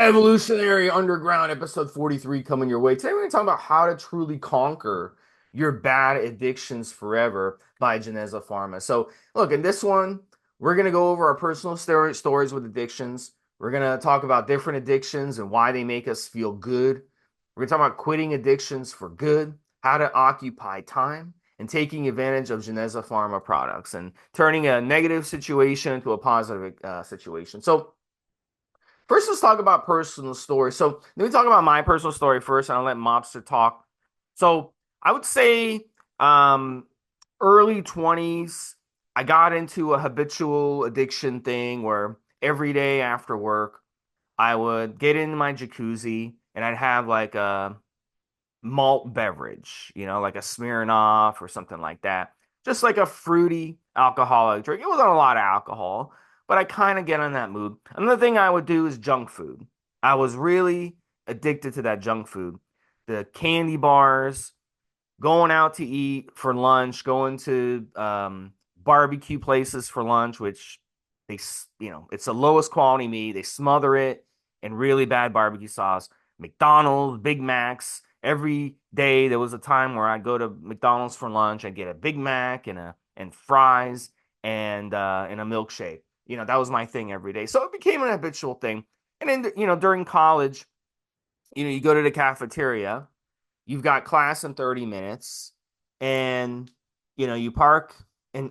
Evolutionary Underground, episode 43 coming your way. Today, we're going to talk about how to truly conquer your bad addictions forever by Geneza Pharma. So, look, in this one, we're going to go over our personal stories with addictions. We're going to talk about different addictions and why they make us feel good. We're going to talk about quitting addictions for good, how to occupy time, and taking advantage of Geneza Pharma products and turning a negative situation into a positive situation. So, first, let's talk about personal stories. So let me talk about my personal story first, and I'll let Mobster talk. So I would say um, early 20s, I got into a habitual addiction thing where every day after work, I would get in my jacuzzi and I'd have like a malt beverage, like a Smirnoff or something like that. Just like a fruity alcoholic drink. It wasn't a lot of alcohol, but I kind of get in that mood. Another thing I would do is junk food. I was really addicted to that junk food. The candy bars, going out to eat for lunch, going to barbecue places for lunch, which it's the lowest quality meat. They smother it in really bad barbecue sauce. McDonald's, Big Macs. Every day there was a time where I'd go to McDonald's for lunch. I'd get a Big Mac and fries and a milkshake. That was my thing every day. So it became an habitual thing. And then during college, you go to the cafeteria, you've got class in 30 minutes, and you park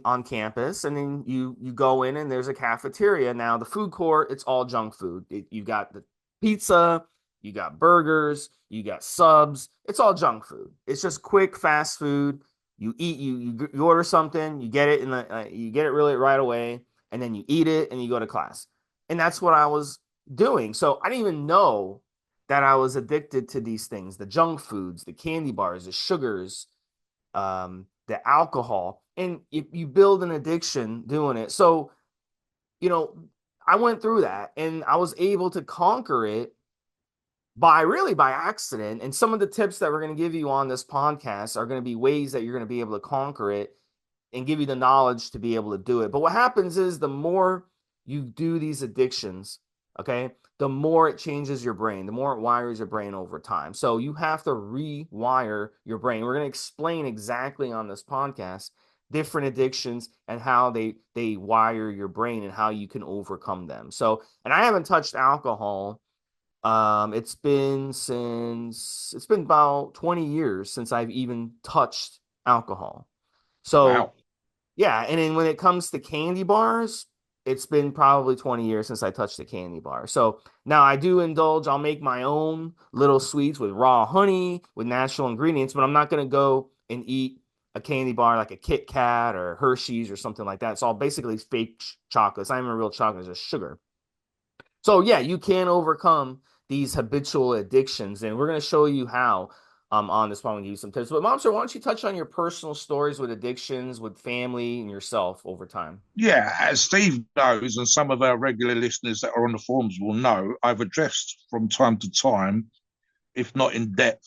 on campus, and then you go in and there's a cafeteria. Now the food court, it's all junk food. You got the pizza, you got burgers, you got subs. It's all junk food. It's just quick fast food. You eat, you order something, you get it you get it really right away, and then you eat it and you go to class. And that's what I was doing. So I didn't even know that I was addicted to these things, the junk foods, the candy bars, the sugars, the alcohol. And you build an addiction doing it. So, you know, I went through that and I was able to conquer it by accident. And some of the tips that we're going to give you on this podcast are going to be ways that you're going to be able to conquer it and give you the knowledge to be able to do it. But what happens is the more you do these addictions, okay, the more it changes your brain, the more it wires your brain over time. So you have to rewire your brain. We're going to explain exactly on this podcast different addictions and how they wire your brain and how you can overcome them. So, and I haven't touched alcohol. It's been about 20 years since I've even touched alcohol. So Wow. yeah, and then when it comes to candy bars, it's been probably 20 years since I touched a candy bar. So now I do indulge. I'll make my own little sweets with raw honey, with natural ingredients, but I'm not going to go and eat a candy bar like a Kit Kat or Hershey's or something like that. It's all basically fake chocolate. It's not even real chocolate, it's just sugar. So yeah, you can overcome these habitual addictions, and we're going to show you how on this one. We'll give you some tips. But Mom, sir, why don't you touch on your personal stories with addictions, with family, and yourself over time? Yeah, as Steve knows, and some of our regular listeners that are on the forums will know, I've addressed from time to time, if not in depth,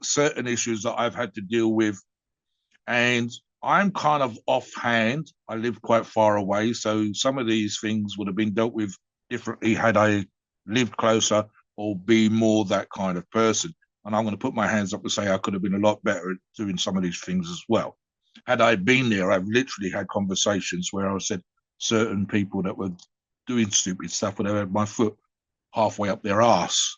certain issues that I've had to deal with. And I'm kind of offhand. I live quite far away. So some of these things would have been dealt with differently had I lived closer or be more that kind of person. And I'm going to put my hands up and say I could have been a lot better at doing some of these things as well. Had I been there, I've literally had conversations where I said certain people that were doing stupid stuff would have had my foot halfway up their ass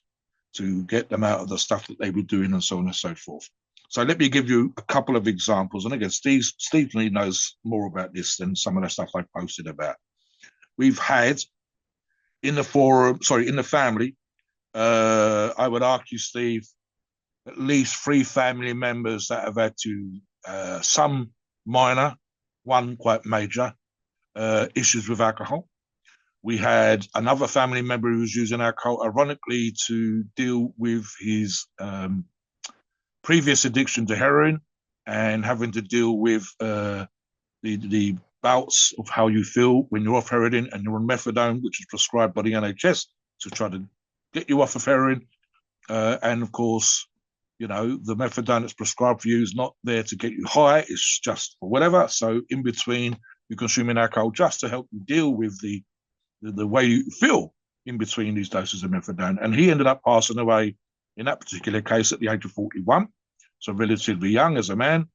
to get them out of the stuff that they were doing and so on and so forth. So let me give you a couple of examples. And again, Steve knows more about this than some of the stuff I posted about. We've had in the family, I would argue, Steve, at least three family members that have had to some minor, one quite major, issues with alcohol. We had another family member who was using alcohol, ironically, to deal with his previous addiction to heroin and having to deal with the bouts of how you feel when you're off heroin and you're on methadone, which is prescribed by the NHS to try to get you off of heroin. And of course, the methadone that's prescribed for you is not there to get you high. It's just for whatever. So in between, you're consuming alcohol just to help you deal with the way you feel. in between these doses of methadone. And he ended up passing away in that particular case at the age of 41, so relatively young as a man.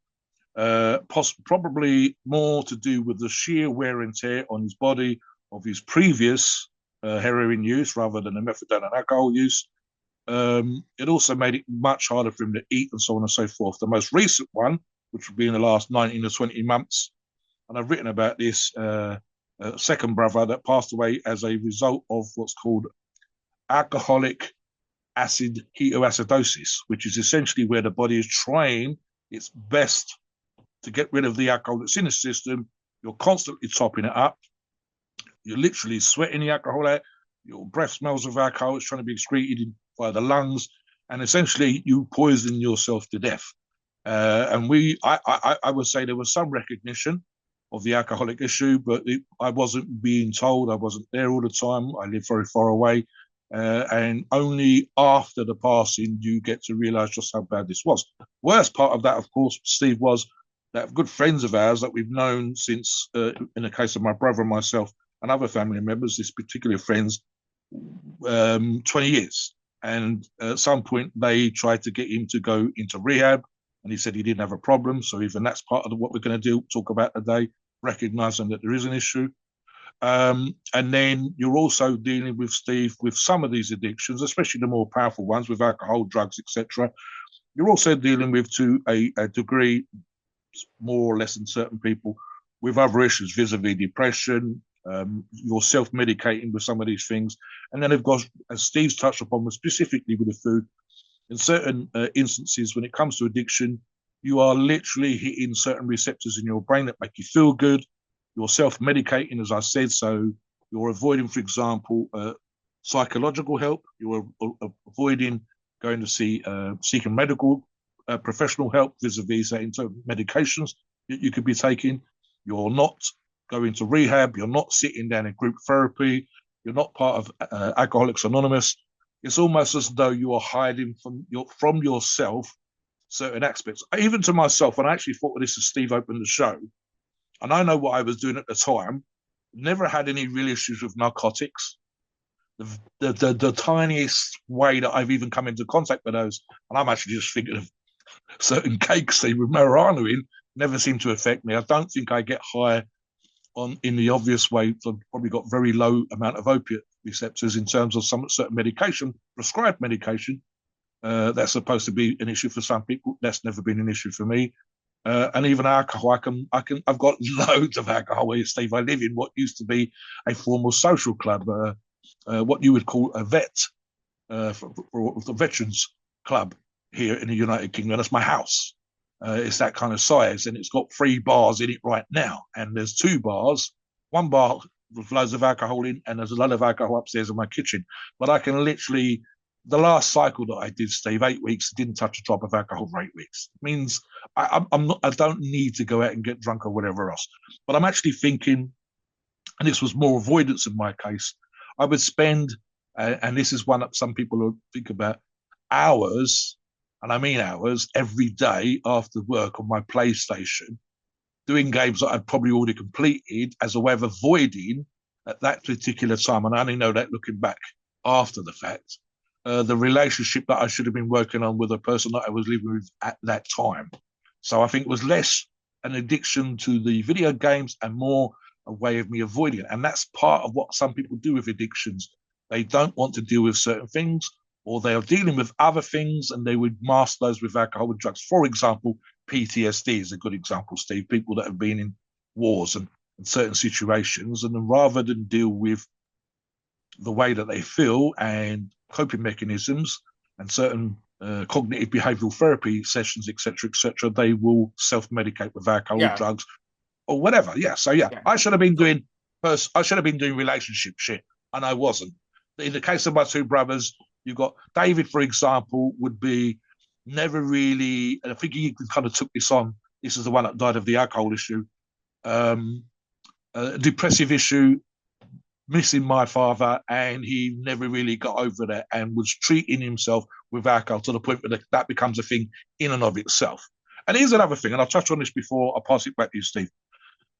Probably more to do with the sheer wear and tear on his body of his previous heroin use rather than the methadone and alcohol use. It also made it much harder for him to eat and so on and so forth. The most recent one, which would be in the last 19 to 20 months, and I've written about this, second brother that passed away as a result of what's called alcoholic acid ketoacidosis, which is essentially where the body is trying its best to get rid of the alcohol that's in the system. You're constantly topping it up. You're literally sweating the alcohol out. Your breath smells of alcohol. It's trying to be excreted by the lungs, and essentially you poison yourself to death. And I would say there was some recognition of the alcoholic issue, but I wasn't being told. I wasn't there all the time. I lived very far away. And only after the passing do you get to realize just how bad this was. Worst part of that, of course, Steve, was that good friends of ours that we've known since, in the case of my brother and myself and other family members, this particular friends, 20 years. And at some point, they tried to get him to go into rehab, and he said he didn't have a problem. So even that's part of what we're going to talk about today, recognizing that there is an issue. And then you're also dealing with, Steve, with some of these addictions, especially the more powerful ones with alcohol, drugs, etc. You're also dealing with, to a degree, more or less in certain people, with other issues vis-a-vis depression. You're self-medicating with some of these things. And then, of course, as Steve's touched upon, specifically with the food, in certain instances, when it comes to addiction, you are literally hitting certain receptors in your brain that make you feel good. You're self-medicating, as I said, so you're avoiding, for example, psychological help. You're avoiding going to seeking medical professional help vis-a-vis into medications that you could be taking. You're not going to rehab. You're not sitting down in group therapy. You're not part of Alcoholics Anonymous. It's almost as though you are hiding from yourself certain aspects. Even to myself, and I actually thought of this as Steve opened the show, and I know what I was doing at the time, never had any real issues with narcotics. The tiniest way that I've even come into contact with those, and I'm actually just thinking of certain cakes with marijuana in, never seem to affect me. I don't think I get high in the obvious way. I've probably got very low amount of opiate receptors in terms of some certain medication, prescribed medication. That's supposed to be an issue for some people. That's never been an issue for me. And even alcohol, I've got loads of alcohol here, Steve. I live in what used to be a formal social club, what you would call a vet, for the veterans club here in the United Kingdom. That's my house. It's that kind of size, and it's got 3 bars in it right now. And there's 2 bars, one bar with loads of alcohol in, and there's a lot of alcohol upstairs in my kitchen. But I can literally, the last cycle that I did, Steve, 8 weeks, didn't touch a drop of alcohol for 8 weeks. It means I'm not, I don't need to go out and get drunk or whatever else. But I'm actually thinking, and this was more avoidance in my case, I would spend, and this is one that some people will think about, hours, and I mean hours, every day after work on my PlayStation, doing games that I'd probably already completed as a way of avoiding at that particular time. And I only know that looking back after the fact, the relationship that I should have been working on with a person that I was living with at that time. So I think it was less an addiction to the video games and more a way of me avoiding it. And that's part of what some people do with addictions. They don't want to deal with certain things, or they are dealing with other things and they would mask those with alcohol and drugs. For example, PTSD is a good example, Steve. People that have been in wars and certain situations, and then rather than deal with the way that they feel and coping mechanisms and certain cognitive behavioral therapy sessions, etc., they will self-medicate with alcohol, Yeah, drugs, or whatever. Yeah. So yeah, yeah. I should have been doing relationship shit, and I wasn't. In the case of my 2 brothers, you got David, for example, would be never really, and I think he kind of took this on. This is the one that died of the alcohol issue, depressive issue, missing my father, and he never really got over that and was treating himself with alcohol to the point where that becomes a thing in and of itself. And here's another thing, and I've touched on this before. I'll pass it back to you, Steve.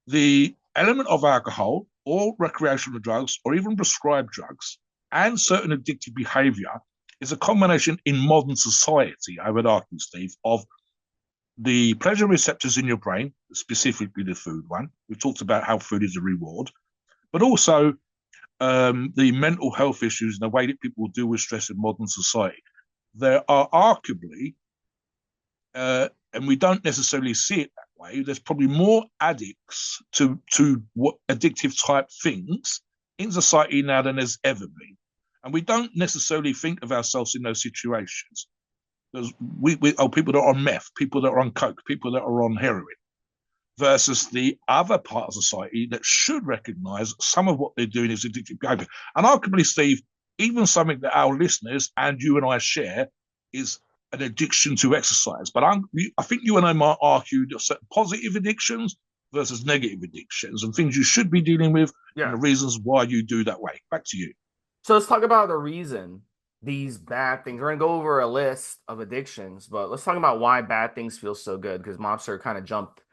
The element of alcohol or recreational drugs or even prescribed drugs and certain addictive behavior is a combination in modern society, I would argue, Steve, of the pleasure receptors in your brain, specifically the food one. We talked about how food is a reward, but also the mental health issues and the way that people deal with stress in modern society. There are arguably, and we don't necessarily see it that way, there's probably more addicts to what addictive type things in society now than there's ever been. And we don't necessarily think of ourselves in those situations. There's people that are on meth, people that are on coke, people that are on heroin, versus the other part of society that should recognize some of what they're doing is addictive behavior. And arguably, Steve, even something that our listeners and you and I share is an addiction to exercise. But I think you and I might argue certain positive addictions versus negative addictions and things you should be dealing with and Yeah. the reasons why you do that way. Back to you. So let's talk about the reason these bad things. We're gonna go over a list of addictions, but let's talk about why bad things feel so good because Mobster kind of jumped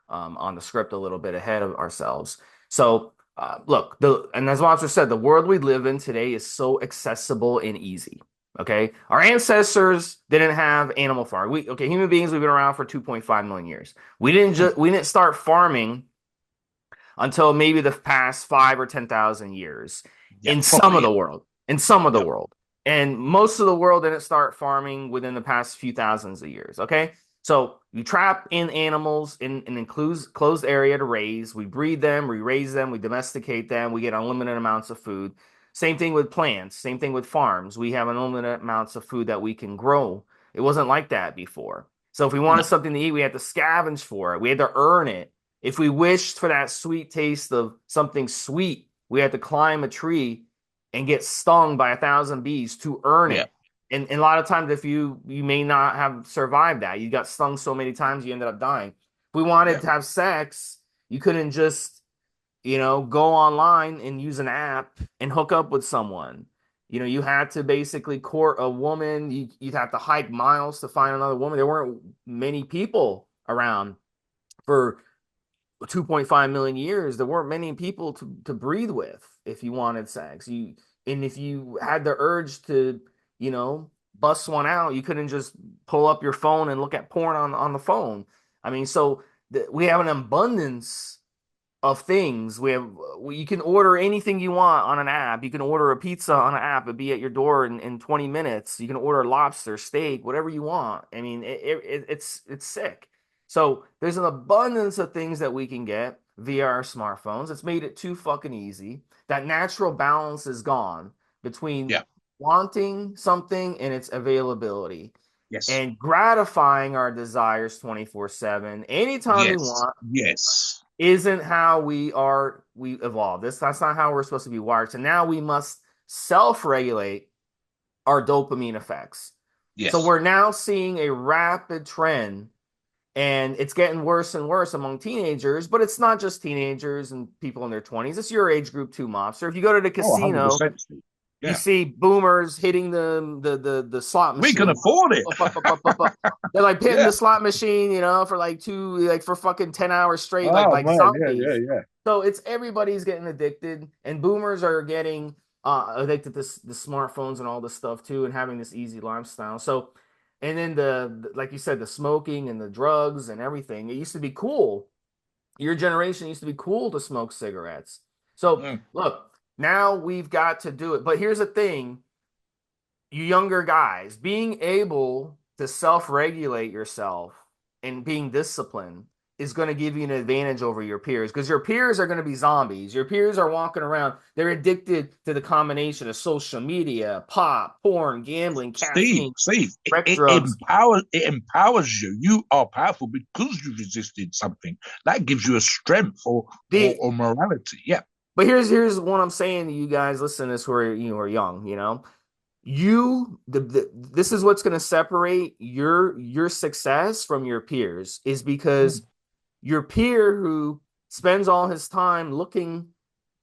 on the script a little bit ahead of ourselves. So look, and as Mobster said, the world we live in today is so accessible and easy. Okay, our ancestors didn't have animal farm. Human beings we've been around for 2.5 million years. We didn't start farming until maybe the past 5 or 10,000 years Yeah, in some of properly. the world. In some of the Yeah, world. And most of the world didn't start farming within the past few thousands of years. Okay. So you trap in animals in an closed area to raise. We breed them, we raise them, we domesticate them, we get unlimited amounts of food. Same thing with plants, same thing with farms. We have unlimited amounts of food that we can grow. It wasn't like that before. So if we wanted no. something to eat, we had to scavenge for it. We had to earn it. If we wished for that sweet taste of something sweet, we had to climb a tree and get stung by 1,000 bees to earn Yeah, it. And a lot of times, if you may not have survived that, you got stung so many times you ended up dying. If we wanted yeah. to have sex, you couldn't just go online and use an app and hook up with someone. You had to basically court a woman. You'd have to hike miles to find another woman. There weren't many people around for 2.5 million years. There weren't many people to breathe with if you wanted sex. And if you had the urge to, bust one out, you couldn't just pull up your phone and look at porn on the phone. I mean, so we have an abundance of things. You can order anything you want on an app. You can order a pizza on an app. It'll be at your door in 20 minutes. You can order lobster, steak, whatever you want. I mean, it's sick. So there's an abundance of things that we can get via our smartphones. It's made it too fucking easy. That natural balance is gone between Yeah. wanting something and its availability Yes. and gratifying our desires 24/7 anytime we Yes. want Yes. isn't how we evolved. That's not how we're supposed to be wired. So now we must self-regulate our dopamine effects. So Yes. we're now seeing a rapid trend and it's getting worse and worse among teenagers, but it's not just teenagers and people in their 20s. It's your age group too, mobster. If you go to the Oh, casino, 100%, Steve. you Yeah. see boomers hitting the slot We can machine. afford it. They're like hitting Yeah. the slot machine, for for fucking 10 hours straight, like Oh, like man. Yeah, yeah, zombies. yeah. So it's everybody's getting addicted, and boomers are getting addicted to the smartphones and all this stuff too, and having this easy lifestyle. So, and then like you said, the smoking and the drugs and everything. It used to be cool. Your generation used to be cool to smoke cigarettes. So Mm. look, now we've got to do it. But here's the thing, you younger guys, being able to self-regulate yourself and being disciplined is going to give you an advantage over your peers because your peers are going to be zombies. Your peers are walking around, they're addicted to the combination of social media, pop, porn, gambling, Steve, caffeine, Steve, rec drugs. it empowers you. You are powerful because you resisted something. That gives you a strength The or morality. Yeah. But here's what I'm saying to you guys, listen to this who are young, this is what's going to separate your success from your peers is Mm. because your peer who spends all his time looking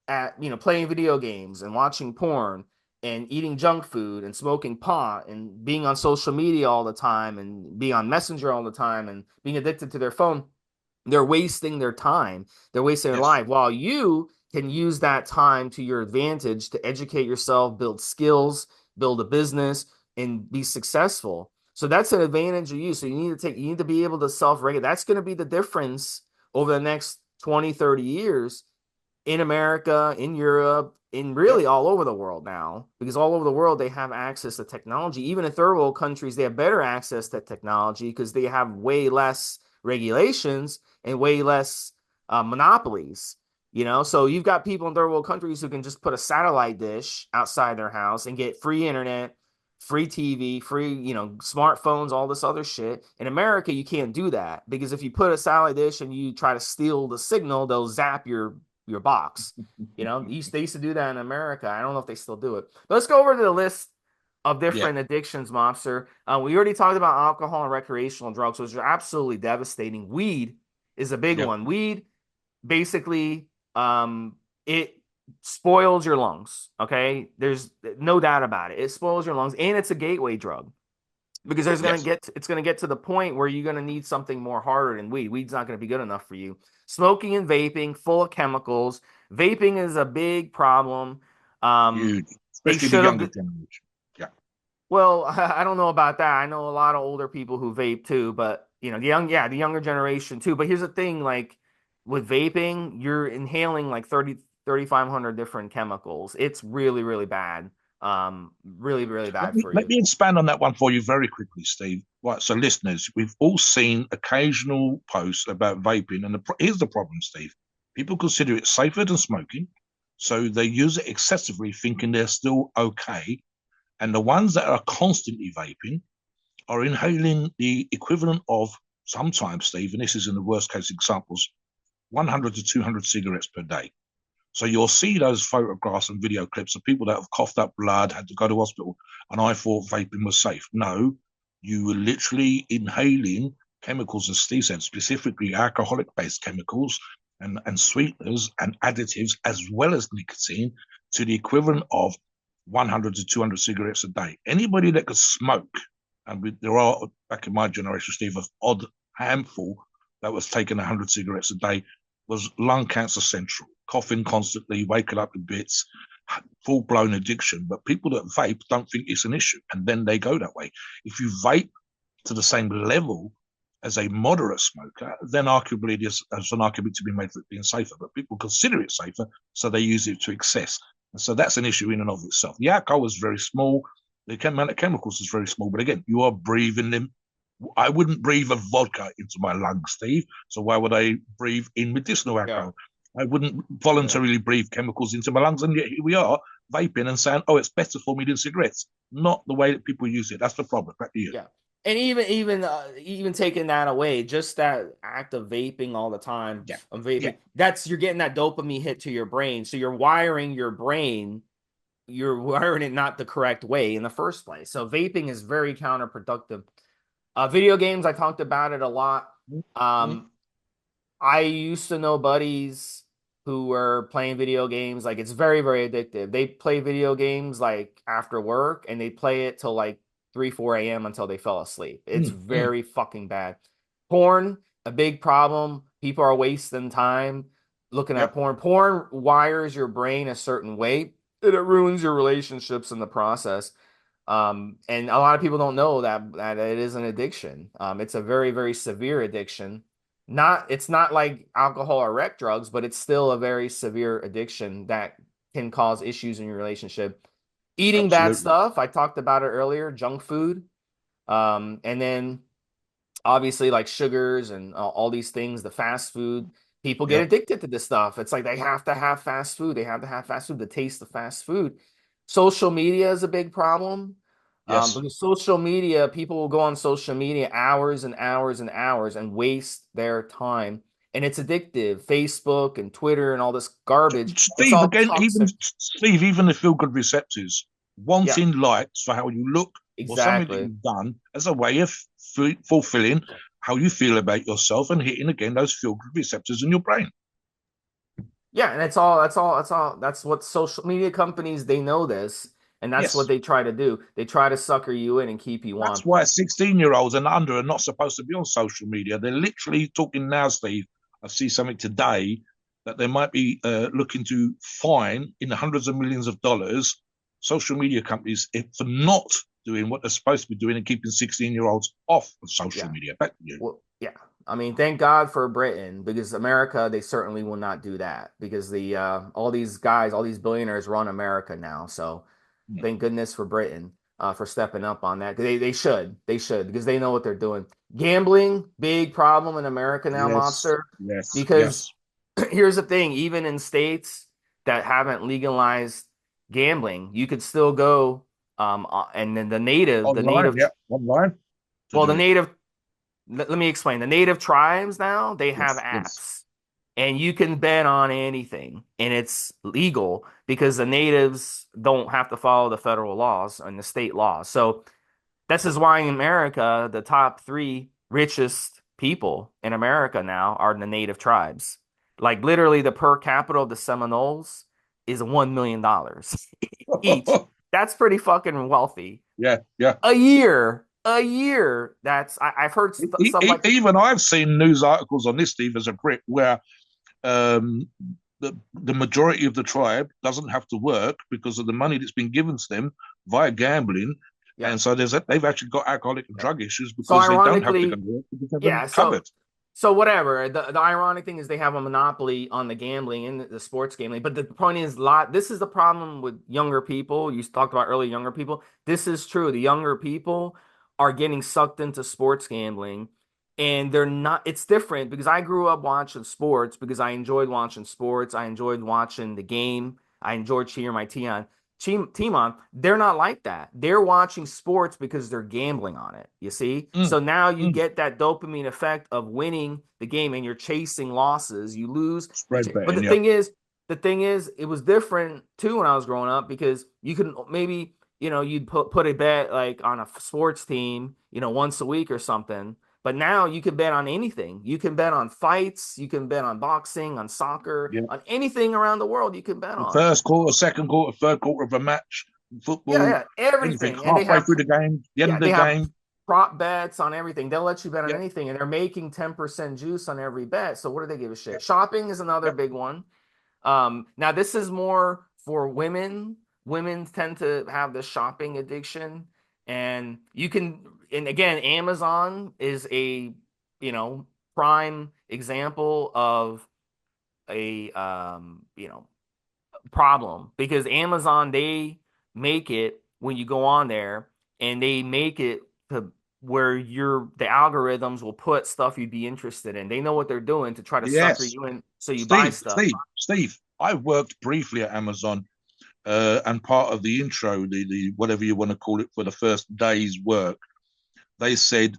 at playing video games and watching porn and eating junk food and smoking pot and being on social media all the time and being on messenger all the time and being addicted to their phone, they're wasting their time, they're wasting their Yes. life while you can use that time to your advantage to educate yourself, build skills, build a business, and be successful. So that's an advantage of you. So you need to be able to self-regulate. That's going to be the difference over the next 20, 30 years in America, in Europe, in Yep. really all over the world now, because all over the world they have access to technology. Even in third world countries, they have better access to technology because they have way less regulations and way less monopolies. So you've got people in third world countries who can just put a satellite dish outside their house and get free internet, free TV, free, smartphones, all this other shit. In America, you can't do that because if you put a satellite dish and you try to steal the signal, they'll zap your box. They used to do that in America. I don't know if they still do it. But let's go over to the list of Yeah. different addictions, Mobster. We already talked about alcohol and recreational drugs, which are absolutely devastating. Weed is a big Yep. one. Weed basically, it spoils your lungs. Okay, there's no doubt about it. It spoils your lungs, and it's a gateway drug because Yes. it's gonna get to the point where you're gonna need something more harder than weed. Weed's not gonna be good enough for you. Smoking and vaping, full of chemicals. Vaping is a big problem. Um, Huge, they especially the should younger have. generation. Yeah. Well, I don't know about that. I know a lot of older people who vape too, but the younger generation too. But here's the thing, like with vaping, you're inhaling like 3,500 different chemicals. It's really, really bad. Really, really Let bad me for let you. me expand on that one for you very quickly, Steve. Right, so listeners, we've all seen occasional posts about vaping, and here's the problem, Steve. People consider it safer than smoking, so they use it excessively, thinking they're still okay. And the ones that are constantly vaping are inhaling the equivalent of sometimes, Steve, and this is in the worst case examples, 100 to 200 cigarettes per day. So you'll see those photographs and video clips of people that have coughed up blood, had to go to hospital, and I thought vaping was safe. No, you were literally inhaling chemicals, as Steve said, specifically alcoholic-based chemicals and sweeteners and additives, as well as nicotine, to the equivalent of 100 to 200 cigarettes a day. Anybody that could smoke, and there are, back in my generation, Steve, an odd handful that was taking 100 cigarettes a day, was lung cancer central, coughing constantly, waking up in bits, full blown addiction. But people that vape don't think it's an issue, and then they go that way. If you vape to the same level as a moderate smoker, then arguably there's an argument to be made for it being safer. But people consider it safer, so they use it to excess. And so that's an issue in and of itself. The alcohol is very small. The amount of chemicals is very small. But again, you are breathing them. I wouldn't breathe a vodka into my lungs, Steve. So why would I breathe in medicinal Yeah. alcohol? I wouldn't Yeah. voluntarily breathe chemicals into my lungs. And yet here we are vaping and saying, oh, it's better for me than cigarettes. Not the way that people use it. That's the problem. Back to you. Yeah. And even taking that away, just that act of vaping all the time, Yeah. of Yeah. vaping, that's you're getting that dopamine hit to your brain. So you're wiring it not the correct way in the first place. So vaping is very counterproductive. Video games, I talked about it a lot. Mm-hmm. Um, I used to know buddies who were playing video games. Like it's very, very addictive. They play video games like after work and they play it till like 3, 4 a.m. until they fell asleep. It's Mm-hmm. very fucking bad. Porn, a big problem. People are wasting time looking at Yep. porn. Porn wires your brain a certain way and it ruins your relationships in the process. And a lot of people don't know that it is an addiction. It's a very, very severe addiction. It's not like alcohol or rec drugs, but it's still a very severe addiction that can cause issues in your relationship. Eating bad Absolutely. stuff, I talked about it earlier, junk food. And then obviously like sugars and all these things, the fast food. People get Yep. addicted to this stuff. It's like they have to have fast food. They have to have fast food, the taste of fast food. Social media is a big problem. Yes. Because social media, people will go on social media hours and hours and hours and waste their time. And it's addictive. Facebook and Twitter and all this garbage. It's Steve, all again, even toxic. Steve, even the feel good receptors, Yeah, wanting likes for how you look or something that exactly. you've done as a way of fulfilling how you feel about yourself and hitting again those feel good receptors in your brain. Yeah, and that's what social media companies, they know this, and that's what Yes. they try to do. They try to sucker you in and keep you That's on. why 16-year-olds and under are not supposed to be on social media. They're literally talking now, Steve. I see something today that they might be looking to fine in the hundreds of millions of dollars social media companies for not doing what they're supposed to be doing and keeping 16-year-olds off of social Yeah. media. Back to you. Well, yeah. I mean, thank God for Britain because America, they certainly will not do that because the all these guys, all these billionaires run America now. So thank goodness for Britain for stepping up on that. They should because they know what they're doing. Gambling, big problem in America now, Yes, Mobster. yes, Because yes. here's the thing, even in states that haven't legalized gambling, you could still go and then the Online, native, yeah, online to well, do the it. native let me explain. The native tribes now, they have Yes, yes. apps and you can bet on anything and it's legal because the natives don't have to follow the federal laws and the state laws. So this is why in America, the top three richest people in America now are the native tribes. Like literally the per capita of the Seminoles is $1 million each. That's pretty fucking wealthy. Yeah, yeah. A year. I've heard stuff like Even I've seen news articles on this, Steve, as a Brit, where um, the majority of the tribe doesn't have to work because of the money that's been given to them via gambling. yeah. And so they've actually got alcoholic and Yeah. drug issues So because they don't have to go to ironically, work because they've been yeah, covered. so whatever. The ironic thing is they have a monopoly on the gambling and the sports gambling. But the point is, this is the problem with younger people. You talked about early younger people. This is true. The younger people are getting sucked into sports gambling, and they're not. It's different because I grew up watching sports because I enjoyed watching sports. I enjoyed watching the game. I enjoyed cheering my team on. They're not like that. They're watching sports because they're gambling on it. You see? Mm, So now you mm. get that dopamine effect of winning the game and you're chasing losses. You lose. Spread But betting, yep. the thing is, it was different too when I was growing up because you could maybe, you'd put a bet like on a sports team, once a week or something. But now you can bet on anything. You can bet on fights. You can bet on boxing, on soccer, Yeah. on anything around the world you can bet The on. first quarter, second quarter, third quarter of a match, Yeah, football, yeah, anything, everything. And halfway through the game, the end yeah, of the they have game. prop bets on everything. They'll let you bet on Yep, anything, and they're making 10% juice on every bet. So what do they give a shit? yep, Shopping is another yep. big one. Now this is more for women. Women tend to have the shopping addiction, and and again, Amazon is a, you know, prime example of a, problem because Amazon, they make it when you go on there and they make it to where the algorithms will put stuff you'd be interested in. They know what they're doing to try to sucker Yes. you in so you buy Steve, stuff. Steve. I worked briefly at Amazon, and part of the intro, the whatever you want to call it, for the first day's work, they said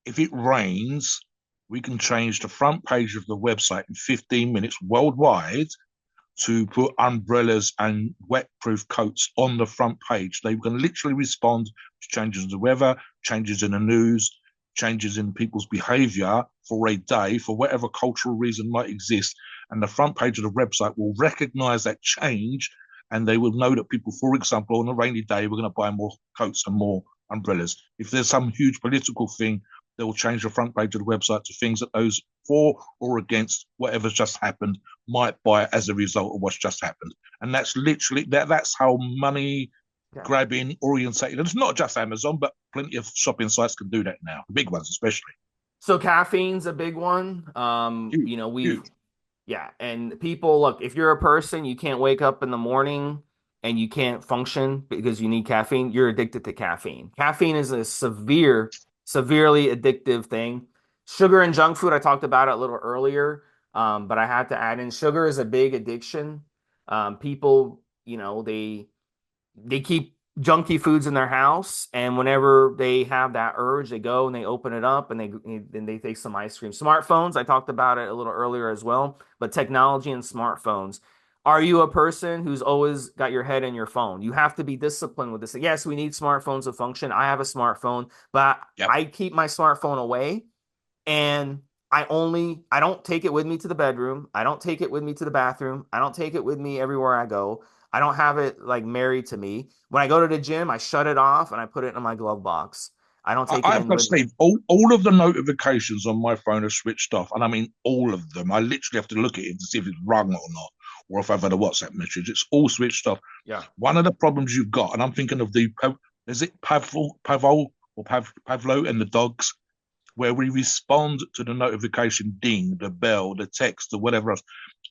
if it rains, we can change the front page of the website in 15 minutes worldwide to put umbrellas and wet-proof coats on the front page. They can literally respond to changes in the weather, changes in the news, changes in people's behavior for a day, for whatever cultural reason might exist. And the front page of the website will recognize that change, and they will know that people, for example, on a rainy day, we're going to buy more coats and more umbrellas. If there's some huge political thing, they will change the front page of the website to things that those for or against whatever's just happened might buy as a result of what's just happened. And that's literally that's how money Yeah. grabbing orientated. And it's not just Amazon, but plenty of shopping sites can do that now. The big ones especially. So caffeine's a big one. Huge, huge. Yeah, and people, look, if you're a person, you can't wake up in the morning and you can't function because you need caffeine, you're addicted to caffeine. Caffeine is a severely addictive thing. Sugar and junk food, I talked about it a little earlier, but I had to add in sugar is a big addiction. People, they keep junky foods in their house, and whenever they have that urge, they go and they open it up and they take some ice cream. Smartphones, I talked about it a little earlier as well, but technology and smartphones. Are you a person who's always got your head in your phone? You have to be disciplined with this. Yes, we need smartphones to function. I have a smartphone, but Yep. I keep my smartphone away and I don't take it with me to the bedroom. I don't take it with me to the bathroom. I don't take it with me everywhere I go. I don't have it like married to me. When I go to the gym, I shut it off and I put it in my glove box. I don't take it I've in got with me. Steve. All of the notifications on my phone are switched off, and I mean all of them. I literally have to look at it to see if it's rung or not, or if I've had a WhatsApp message. It's all switched off. Yeah. One of the problems you've got, and I'm thinking of is it Pavlo and the dogs, where we respond to the notification ding, the bell, the text, or whatever else.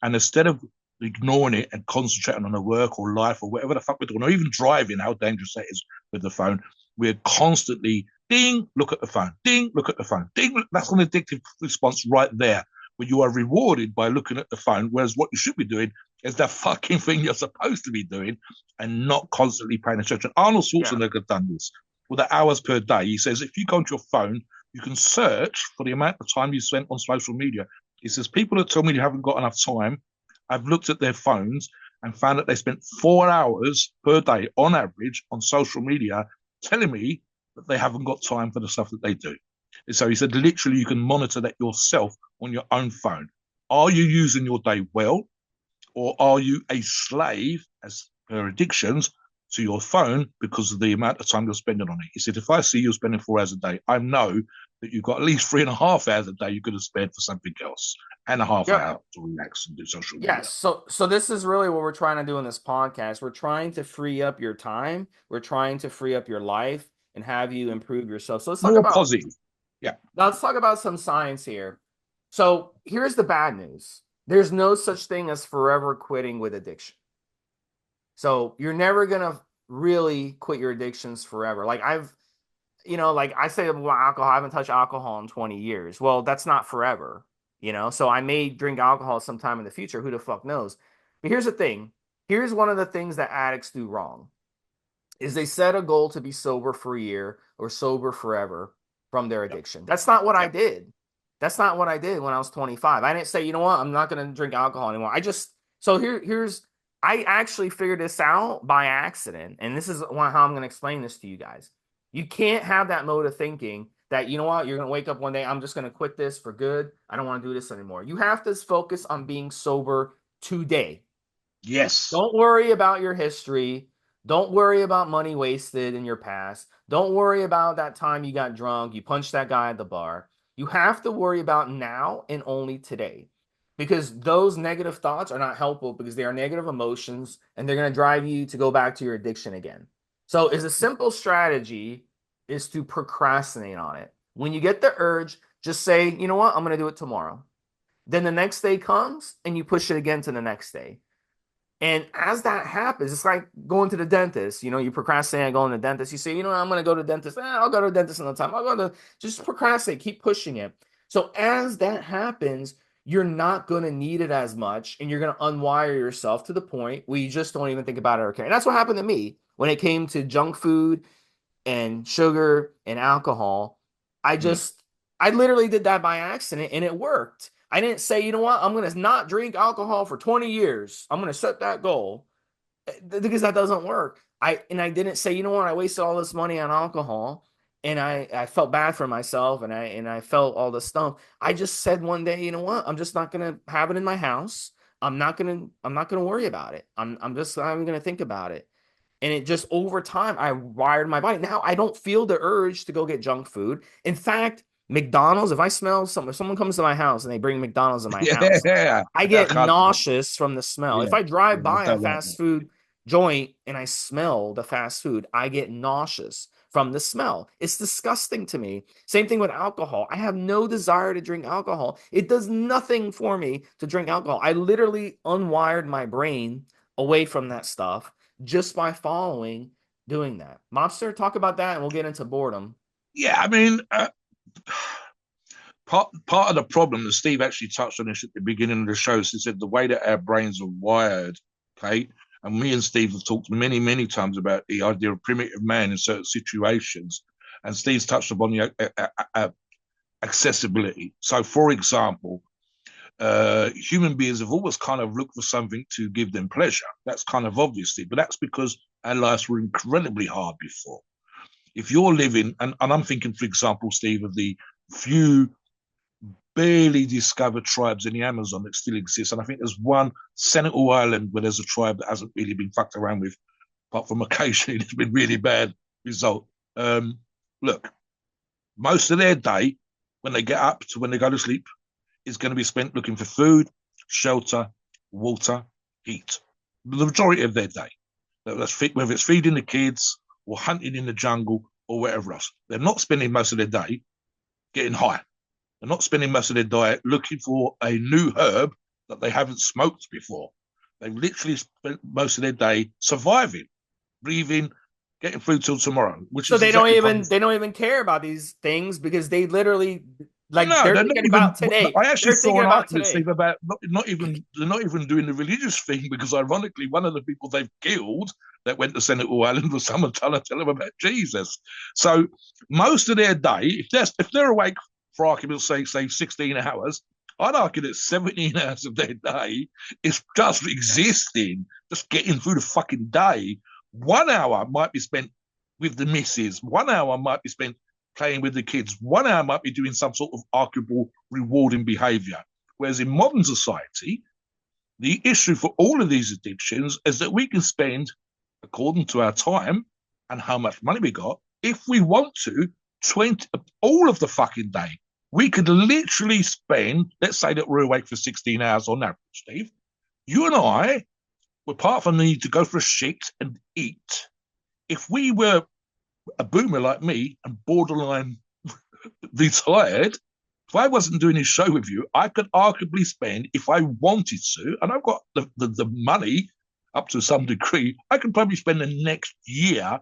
And instead of ignoring it and concentrating on the work or life or whatever the fuck we're doing, or even driving, how dangerous that is with the phone, we're constantly ding, look at the phone, ding, look at the phone, ding. That's an addictive response right there, where you are rewarded by looking at the phone, whereas what you should be doing is the fucking thing you're supposed to be doing and not constantly paying attention. Arnold Yeah. Schwarzenegger done this with the hours per day. He says if you go onto your phone, you can search for the amount of time you spent on social media. He says people that tell me they haven't got enough time, I've looked at their phones and found that they spent 4 hours per day on average on social media, telling me that they haven't got time for the stuff that they do. And so he said, literally, you can monitor that yourself on your own phone. Are you using your day well, or are you a slave, as per addictions, to your phone because of the amount of time you're spending on it? He said, if I see you spending 4 hours a day, I know that you've got at least 3.5 hours a day you could have spared for something else, and a half Yep. hour to relax and do social Yes. media. So this is really what we're trying to do in this podcast. We're trying to free up your time. We're trying to free up your life and have you improve yourself. So More positive. Yeah. let's talk about some science here. So here's the bad news. There's no such thing as forever quitting with addiction. So you're never gonna really quit your addictions forever. Like like I say about alcohol, I haven't touched alcohol in 20 years. Well, that's not forever, So I may drink alcohol sometime in the future. Who the fuck knows? But here's the thing. Here's one of the things that addicts do wrong is they set a goal to be sober for a year or sober forever from their Yep. addiction. That's not what I Yep. did. That's not what I did when I was 25. I didn't say, you know what, I'm not going to drink alcohol anymore. Here's I actually figured this out by accident, and this is how I'm going to explain this to you guys. You can't have that mode of thinking that, you know what, you're going to wake up one day, I'm just going to quit this for good. I don't want to do this anymore. You have to focus on being sober today. Yes. Don't worry about your history. Don't worry about money wasted in your past. Don't worry about that time you got drunk, you punched that guy at the bar. You have to worry about now and only today. Because those negative thoughts are not helpful because they are negative emotions and they're going to drive you to go back to your addiction again. So, is a simple strategy is to procrastinate on it. When you get the urge, just say, you know what, I'm going to do it tomorrow. Then the next day comes and you push it again to the next day. And as that happens, it's like going to the dentist. You procrastinate on going to the dentist. You say, I'm going to go to the dentist. I'll go to the dentist another time. I'll go to just procrastinate, keep pushing it. So as that happens, you're not going to need it as much and you're going to unwire yourself to the point where you just don't even think about it or care. And that's what happened to me when it came to junk food and sugar and alcohol. I Mm. just, I literally did that by accident and it worked. I didn't say, you know what, I'm going to not drink alcohol for 20 years. I'm going to set that goal because that doesn't work. I didn't say, you know what, I wasted all this money on alcohol and I felt bad for myself and I felt all this stuff. I just said one day, you know what, I'm just not going to have it in my house. I'm not going to worry about it. I'm just not even going to think about it. And it just over time, I wired my body. Now I don't feel the urge to go get junk food. In fact, McDonald's, if someone comes to my house and they bring McDonald's in my house, Yeah. I I get can't. nauseous from the smell. Yeah. If I drive Yeah. I by a don't like fast that. food joint and I smell the fast food, I get nauseous from the smell. It's disgusting to me. Same thing with alcohol. I have no desire to drink alcohol. It does nothing for me to drink alcohol. I literally unwired my brain away from that stuff just by following doing that. Mobster, talk about that and we'll get into boredom. Yeah. I mean, part of the problem that Steve actually touched on this at the beginning of the show. So he said the way that our brains are wired, okay. And me and Steve have talked many, many times about the idea of primitive man in certain situations. And Steve's touched upon the accessibility. So, for example, human beings have always kind of looked for something to give them pleasure. That's kind of obviously, but that's because our lives were incredibly hard before. If you're living, and I'm thinking, for example, Steve, of the few barely discovered tribes in the Amazon that still exist. And I think there's one Sentinel Island where there's a tribe that hasn't really been fucked around with, apart from occasionally it's been really bad result. Look, Most of their day, when they get up to when they go to sleep, is going to be spent looking for food, shelter, water, heat. The majority of their day. Whether it's feeding the kids or hunting in the jungle or whatever else. They're not spending most of their day getting high. They're not spending most of their diet looking for a new herb that they haven't smoked before. They've literally spent most of their day surviving, breathing, getting through till tomorrow, which So is exactly kind of. they don't even care about these things because they literally like No, they're they're not thinking even. about today. I actually They're saw thinking an about argument, today. Steve, about not even they're not even doing the religious thing because, ironically, one of the people they've killed that went to Senegal Island was someone trying to tell them about Jesus. So most of their day, if they're awake for argument's sake, say 16 hours, I'd argue that 17 hours of their day is just existing, just getting through the fucking day. 1 hour might be spent with the missus. 1 hour might be spent playing with the kids. 1 hour might be doing some sort of arguable, rewarding behavior. Whereas in modern society, the issue for all of these addictions is that we can spend, according to our time and how much money we got, if we want to, 20 all of the fucking day. We could literally spend, let's say that we're awake for 16 hours on average, Steve. You and I, apart from the need to go for a shit and eat, if we were a boomer like me and borderline retired, if I wasn't doing this show with you, I could arguably spend, if I wanted to, and I've got the money up to some degree, I could probably spend the next year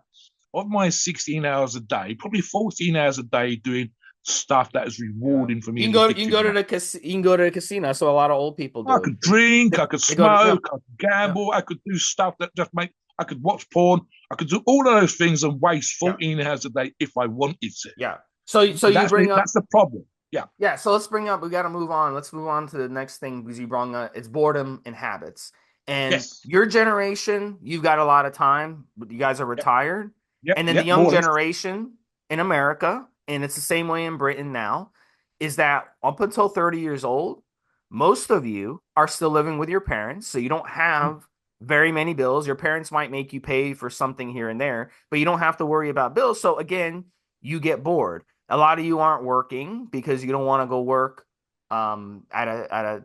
of my 16 hours a day, probably 14 hours a day doing stuff that is Yeah. rewarding for me You can in go addictive way. you can go to the casino. So a lot of old people I do. could drink, I could They go to yeah, smoke, I could yeah, gamble, I could do stuff that just make, I could watch porn, I could do all of those things and waste yeah, 14 hours a day if I wanted to. yeah. So But you that's bring up that's the problem. Yeah. yeah. So let's bring up. We got to move on. Let's move on to the next thing because you brought up it's boredom and habits. And Yes. your generation, you've got a lot of time. But you guys are Yep. retired, Yep. and then the Yep. young More or less. generation in America, and it's the same way in Britain now, is that up until 30 years old, most of you are still living with your parents, so you don't have very many bills. Your parents might make you pay for something here and there, but you don't have to worry about bills. So again, you get bored. A lot of you aren't working because you don't want to go work at a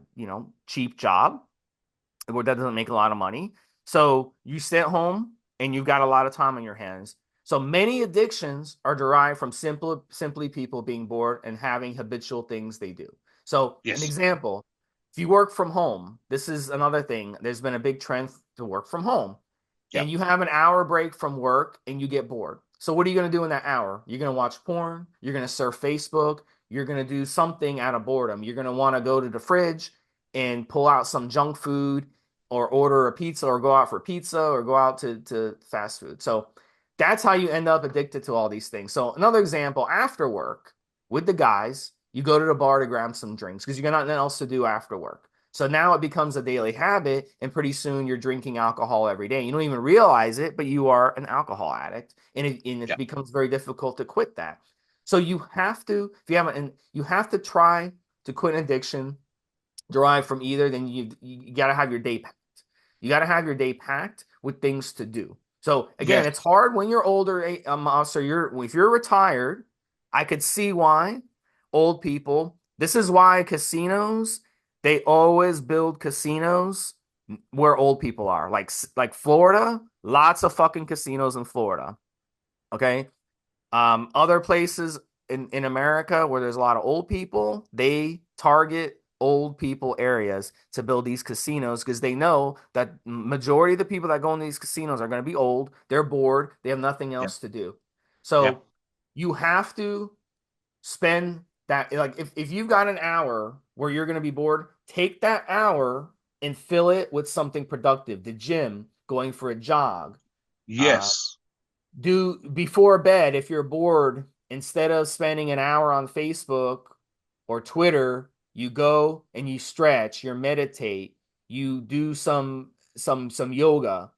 cheap job where that doesn't make a lot of money. So you sit home and you've got a lot of time on your hands. So many addictions are derived from simply people being bored and having habitual things they do. So an Yes. example, if you work from home, this is another thing. There's been a big trend to work from home, and Yep. you have an hour break from work and you get bored. So what are you going to do in that hour? You're going to watch porn, you're going to surf Facebook, you're going to do something out of boredom. You're going to want to go to the fridge and pull out some junk food or order a pizza or go out for pizza or go out to fast food. So that's how you end up addicted to all these things. So another example, after work with the guys, you go to the bar to grab some drinks because you got nothing else to do after work. So now it becomes a daily habit, and pretty soon you're drinking alcohol every day. You don't even realize it, but you are an alcohol addict, and it Yep. becomes very difficult to quit that. So you have to, if you haven't, and you have to try to quit an addiction derived from either. Then you got to have your day packed. You got to have your day packed with things to do. So again, Yes. it's hard when you're older. So if you're retired, I could see why old people. This is why casinos, they always build casinos where old people are. Like Florida, lots of fucking casinos in Florida. Okay. Other places in America where there's a lot of old people, they target old people areas to build these casinos because they know that majority of the people that go in these casinos are going to be old, they're bored, they have nothing Yep. else to do. Yep. So you have to spend that, like if you've got an hour where you're going to be bored, take that hour and fill it with something productive, the gym, going for a jog, uh, Yes. do before bed if you're bored, instead of spending an hour on Facebook or Twitter, you go and you stretch, you meditate, you do some yoga.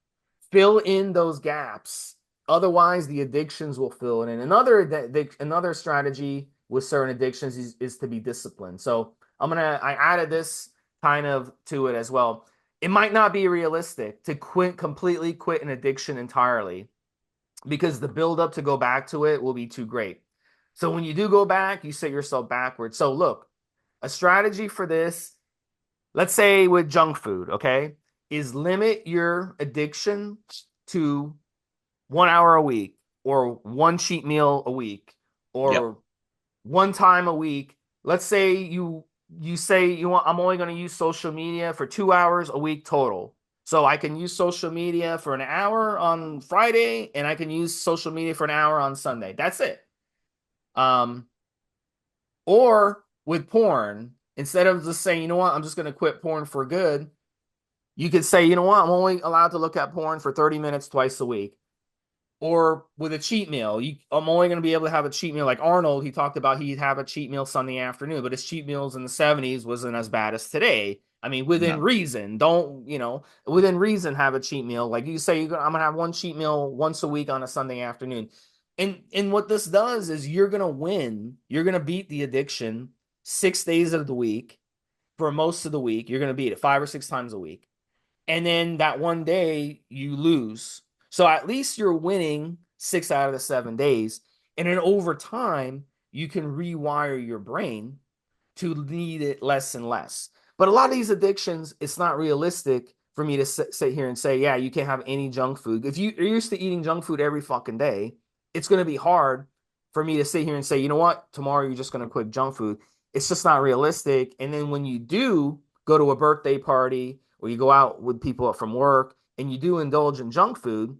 Fill in those gaps. Otherwise, the addictions will fill it in. Another strategy with certain addictions is to be disciplined. So I added this kind of to it as well. It might not be realistic to completely quit an addiction entirely because the build up to go back to it will be too great. So when you do go back, you set yourself backwards. So look, a strategy for this, let's say with junk food, okay, is limit your addiction to 1 hour a week or one cheat meal a week Yep. or one time a week. Let's say you say you want I'm only going to use social media for 2 hours a week total. So I can use social media for an hour on Friday and I can use social media for an hour on Sunday. That's it. Um, or with porn, instead of just saying, you know what, I'm just going to quit porn for good, you could say, you know what, I'm only allowed to look at porn for 30 minutes twice a week. Or with a cheat meal, I'm only going to be able to have a cheat meal. Like Arnold, he talked about he'd have a cheat meal Sunday afternoon, but his cheat meals in the 70s wasn't as bad as today. I mean, within No. reason, don't, within reason, have a cheat meal. Like you say, I'm going to have one cheat meal once a week on a Sunday afternoon. And what this does is you're going to win. You're going to beat the addiction 6 days of the week for most of the week. You're going to beat it 5 or 6 times a week, and then that one day you lose. So at least you're winning 6 out of the 7 days. And then over time, you can rewire your brain to need it less and less. But a lot of these addictions, it's not realistic for me to sit here and say, yeah, you can't have any junk food. If you're used to eating junk food every fucking day, it's going to be hard for me to sit here and say, you know what, tomorrow you're just going to quit junk food. It's just not realistic. And then when you do go to a birthday party or you go out with people from work and you do indulge in junk food,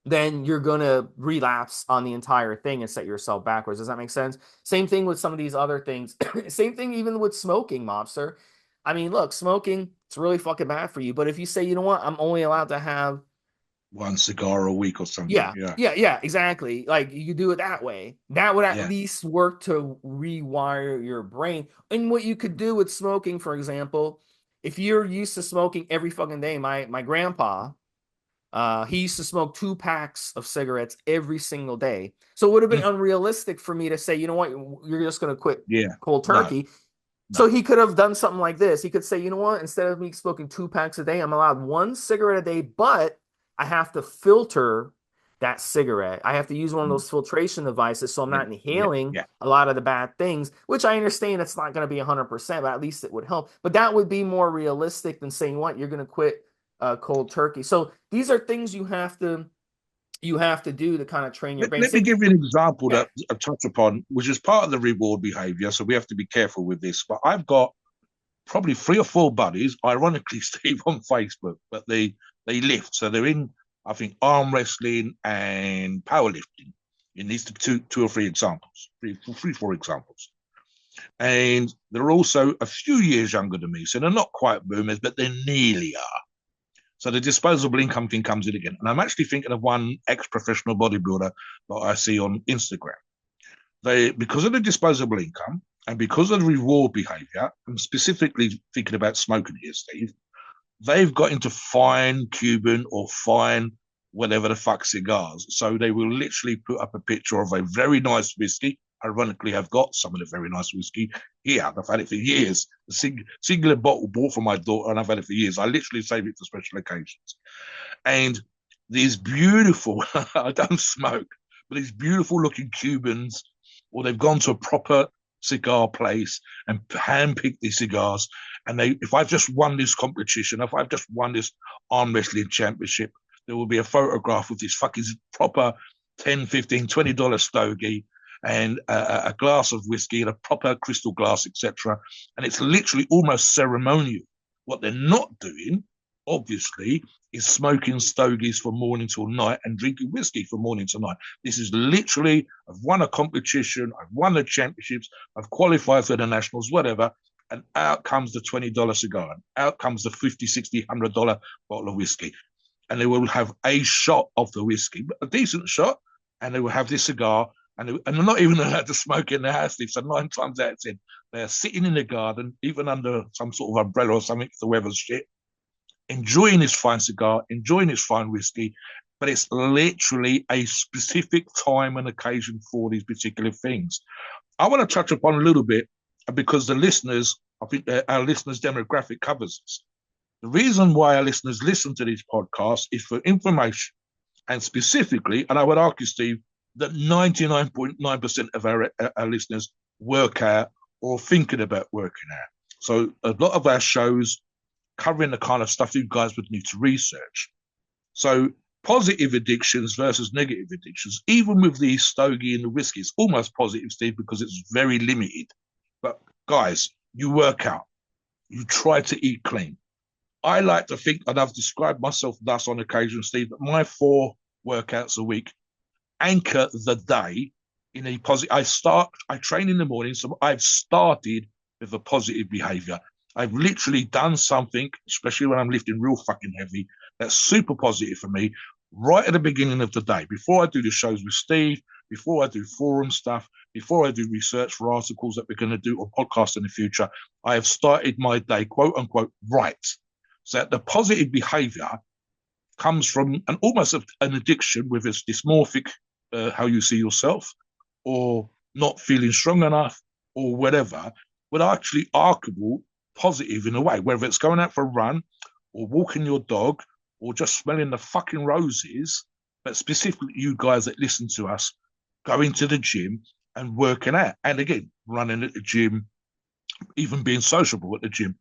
then you're going to relapse on the entire thing and set yourself backwards. Does that make sense? Same thing with some of these other things. Same thing even with smoking, mobster. I mean, look, smoking, it's really fucking bad for you. But if you say, you know what, I'm only allowed to have, One cigar a week or something. yeah, Yeah. yeah, yeah, exactly. Like you could do it that way. That would at Yeah. least work to rewire your brain. And what you could do with smoking, for example, if you're used to smoking every fucking day, my grandpa, he used to smoke 2 packs of cigarettes every single day. So it would have been unrealistic for me to say, you know what, you're just going to quit Yeah. cold No. turkey. No. So he could have done something like this. He could say, you know what, instead of me smoking 2 packs a day, I'm allowed one cigarette a day, but I have to filter that cigarette. I have to use one of those filtration devices so I'm Yeah. not Yeah. inhaling Yeah. a lot of the bad things, which I understand it's not going to be 100%, but at least it would help. But that would be more realistic than saying, what, you're going to quit cold turkey. So these are things you have to do to kind of train your brain. Let me give you an example Yeah. that I touch upon, which is part of the reward behavior. So we have to be careful with this. But I've got probably 3 or 4 buddies, ironically, Steve, on Facebook, but they lift. So they're in, I think, arm wrestling and powerlifting. In these two or three examples, three, 4 examples. And they're also a few years younger than me. So they're not quite boomers, but they nearly are. So the disposable income thing comes in again. And I'm actually thinking of one ex-professional bodybuilder that I see on Instagram. They, because of the disposable income and because of the reward behavior, I'm specifically thinking about smoking here, Steve, they've got into fine Cuban or fine whatever the fuck cigars. So they will literally put up a picture of a very nice whiskey. Ironically, I've got some of the very nice whiskey here. I've had it for years. A singular bottle bought for my daughter, and I've had it for years. I literally save it for special occasions. And these beautiful, I don't smoke, but these beautiful looking Cubans, or they've gone to a proper cigar place and handpicked these cigars. And if I've just won this competition, if I've just won this arm wrestling championship, there will be a photograph with this fucking proper 10, 15, $20 stogie and a glass of whiskey and a proper crystal glass, etc. And it's literally almost ceremonial. What they're not doing, obviously, is smoking stogies from morning till night and drinking whiskey from morning till night. This is literally, I've won a competition, I've won the championships, I've qualified for the nationals, whatever, and out comes the $20 cigar, and out comes the $50, $60, $100 bottle of whiskey. And they will have a shot of the whiskey, but a decent shot, and they will have this cigar, and they're not even allowed to smoke in their house. So 9 times out of 10, they're sitting in the garden, even under some sort of umbrella or something if the weather's shit, enjoying this fine cigar, enjoying this fine whiskey, but it's literally a specific time and occasion for these particular things. I want to touch upon a little bit because the listeners, I think our listeners' demographic covers this. The reason why our listeners listen to these podcasts is for information and specifically, and I would argue, Steve, that 99.9% of our listeners work out or thinking about working out. So a lot of our shows covering the kind of stuff you guys would need to research. So positive addictions versus negative addictions, even with the stogie and the whiskey, it's almost positive, Steve, because it's very limited. But guys, you work out, you try to eat clean. I like to think, and I've described myself thus on occasion, Steve, that my 4 workouts a week anchor the day in a positive. I train in the morning, so I've started with a positive behavior. I've literally done something, especially when I'm lifting real fucking heavy, that's super positive for me right at the beginning of the day. Before I do the shows with Steve, before I do forum stuff, before I do research for articles that we're going to do or podcasts in the future, I have started my day, quote unquote, right. So that the positive behavior comes from almost an addiction, whether it's dysmorphic, how you see yourself, or not feeling strong enough, or whatever, but actually archable positive in a way, whether it's going out for a run, or walking your dog, or just smelling the fucking roses. But specifically, you guys that listen to us, going to the gym and working out, and again, running at the gym, even being sociable at the gym.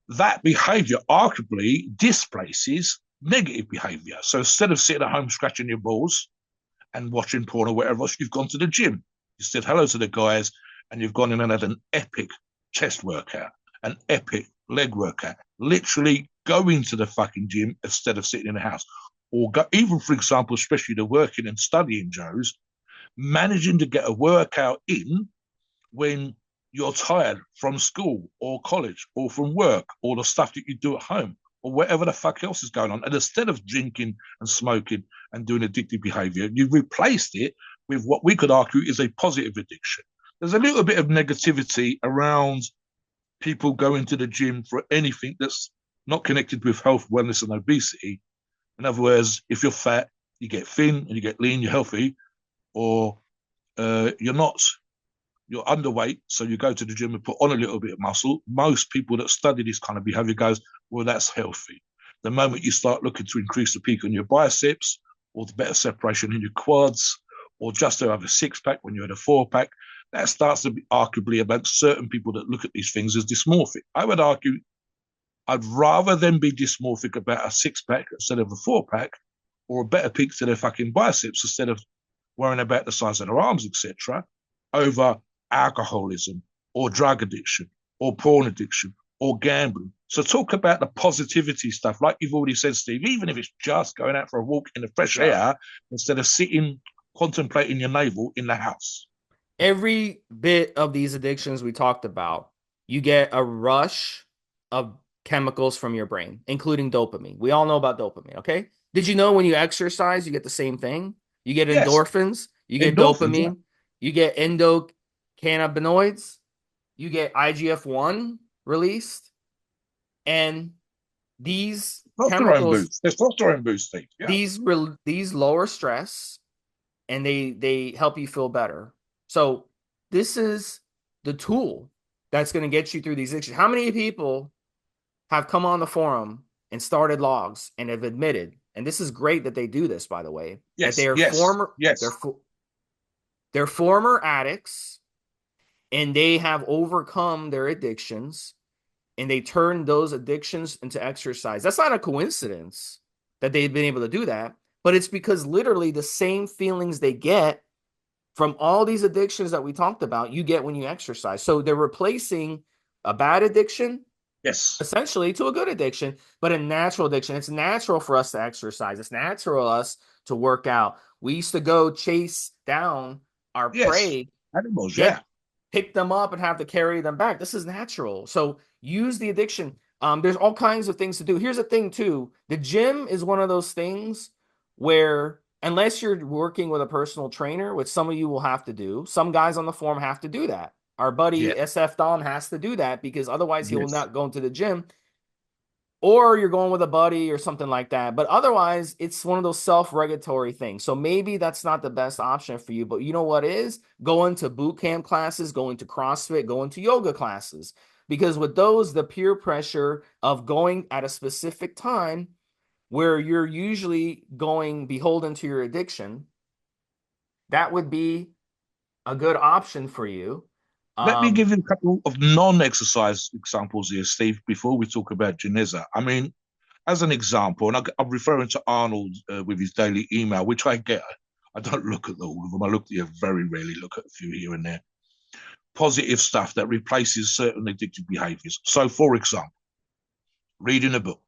That behavior arguably displaces negative behavior. So instead of sitting at home scratching your balls and watching porn or whatever else, you've gone to the gym. You said hello to the guys and you've gone in and had an epic chest workout, an epic leg workout, literally going to the fucking gym instead of sitting in the house. Or go, even, for example, especially the working and studying Joes, managing to get a workout in when you're tired from school or college or from work or the stuff that you do at home or whatever the fuck else is going on. And instead of drinking and smoking and doing addictive behavior, you've replaced it with what we could argue is a positive addiction. There's a little bit of negativity around people going to the gym for anything that's not connected with health, wellness, and obesity. In other words, if you're fat, you get thin, and you get lean, you're healthy, or you're not, you're underweight, so you go to the gym and put on a little bit of muscle. Most people that study this kind of behavior goes, well, that's healthy. The moment you start looking to increase the peak on your biceps, or the better separation in your quads, or just to have a 6-pack when you're in a 4-pack, that starts to be arguably amongst certain people that look at these things as dysmorphic. I would argue I'd rather them be dysmorphic about a 6-pack instead of a 4-pack, or a better peak to their fucking biceps instead of worrying about the size of their arms, etc., over alcoholism or drug addiction or porn addiction or gambling. So talk about the positivity stuff, like you've already said, Steve, even if it's just going out for a walk in the fresh air instead of sitting contemplating your navel in the house. Every bit of these addictions we talked about, you get a rush of chemicals from your brain, including dopamine. We all know about dopamine, okay? Did you know when you exercise, you get the same thing? You get Yes, endorphins, you get endorphins, yeah. dopamine, you get endocannabinoids, you get IGF-1 released, and these Testosterone chemicals, boost, testosterone boost, Steve. Yeah. these lower stress and they help you feel better. So this is the tool that's going to get you through these issues. How many people have come on the forum and started logs and have admitted, and this is great that they do this, by the way, that Yes, yes, yes. they're former addicts and they have overcome their addictions and they turn those addictions into exercise. That's not a coincidence that they've been able to do that, but it's because literally the same feelings they get from all these addictions that we talked about, you get when you exercise. So they're replacing a bad addiction Yes. essentially to a good addiction, but a natural addiction. It's natural for us to exercise. It's natural for us to work out. We used to go chase down our Yes. prey, Animals, get yeah. pick them up and have to carry them back. This is natural. So use the addiction. There's all kinds of things to do. Here's the thing too. The gym is one of those things where unless you're working with a personal trainer, which some of you will have to do, some guys on the forum have to do that. Our Yeah. buddy SF Don has to do that because otherwise he will Yes. not go into the gym. Or you're going with a buddy or something like that. But otherwise, it's one of those self-regulatory things. So maybe that's not the best option for you. But you know what is? Going to boot camp classes, going to CrossFit, going to yoga classes. Because with those, the peer pressure of going at a specific time where you're usually going beholden to your addiction, that would be a good option for you. Let me Um, give you a couple of non-exercise examples here, Steve, before we talk about Geneza. I mean, as an example, and I'm referring to Arnold with his daily email, which I get. I don't look at all of them. I look at very rarely look at a few here and there. Positive stuff that replaces certain addictive behaviors. So, for example, reading a book,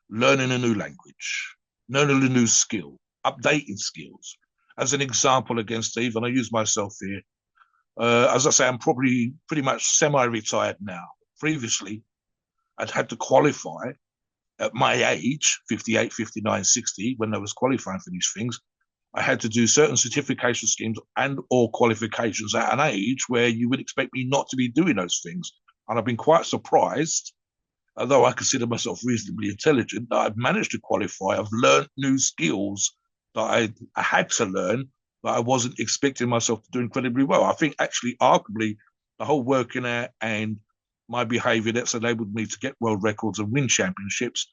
learning a new language, learning a new skill, updating skills. As an example, again, Steve, and I use myself here. As I say, I'm probably pretty much semi-retired now. Previously, I'd had to qualify at my age, 58, 59, 60, when I was qualifying for these things. I had to do certain certification schemes and or qualifications at an age where you would expect me not to be doing those things. And I've been quite surprised, although I consider myself reasonably intelligent, that I've managed to qualify. I've learned new skills that I had to learn that I wasn't expecting myself to do incredibly well. I think actually, arguably, the whole working out and my behavior that's enabled me to get world records and win championships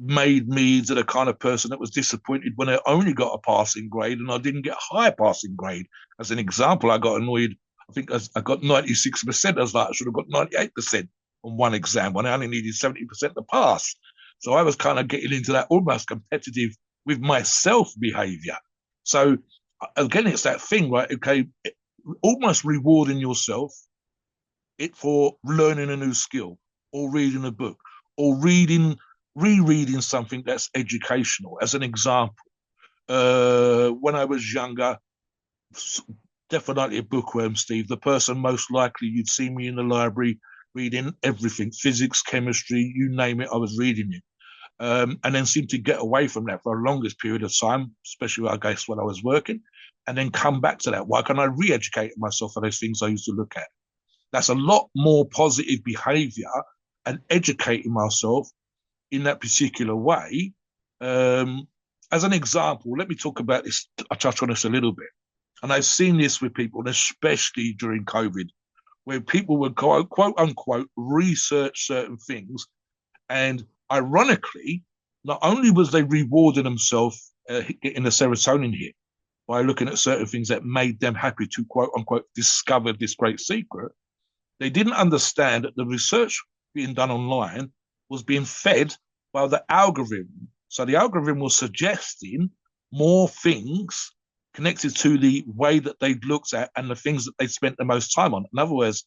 made me to the kind of person that was disappointed when I only got a passing grade and I didn't get a high passing grade. As an example, I got annoyed. I think I got 96%. I was like, I should have got 98% on one exam when I only needed 70% to pass. So I was kind of getting into that almost competitive with myself behavior. So again, it's that thing, right? Okay, almost rewarding yourself it for learning a new skill or reading a book or rereading something that's educational. As an example, when I was younger, definitely a bookworm, Steve. The person most likely you'd see me in the library reading everything, physics, chemistry, you name it, I was reading it. And then seemed to get away from that for a longest period of time, especially I guess when I was working, and then come back to that. Why can I re-educate myself for those things I used to look at? That's a lot more positive behavior and educating myself in that particular way. Um, as an example, let me talk about this. I touch on this a little bit. And I've seen this with people, and especially during COVID, where people would quote unquote research certain things. And ironically, not only was they rewarding themselves getting the serotonin hit by looking at certain things that made them happy to quote unquote discover this great secret, they didn't understand that the research being done online was being fed by the algorithm. So the algorithm was suggesting more things connected to the way that they'd looked at and the things that they spent the most time on. In other words,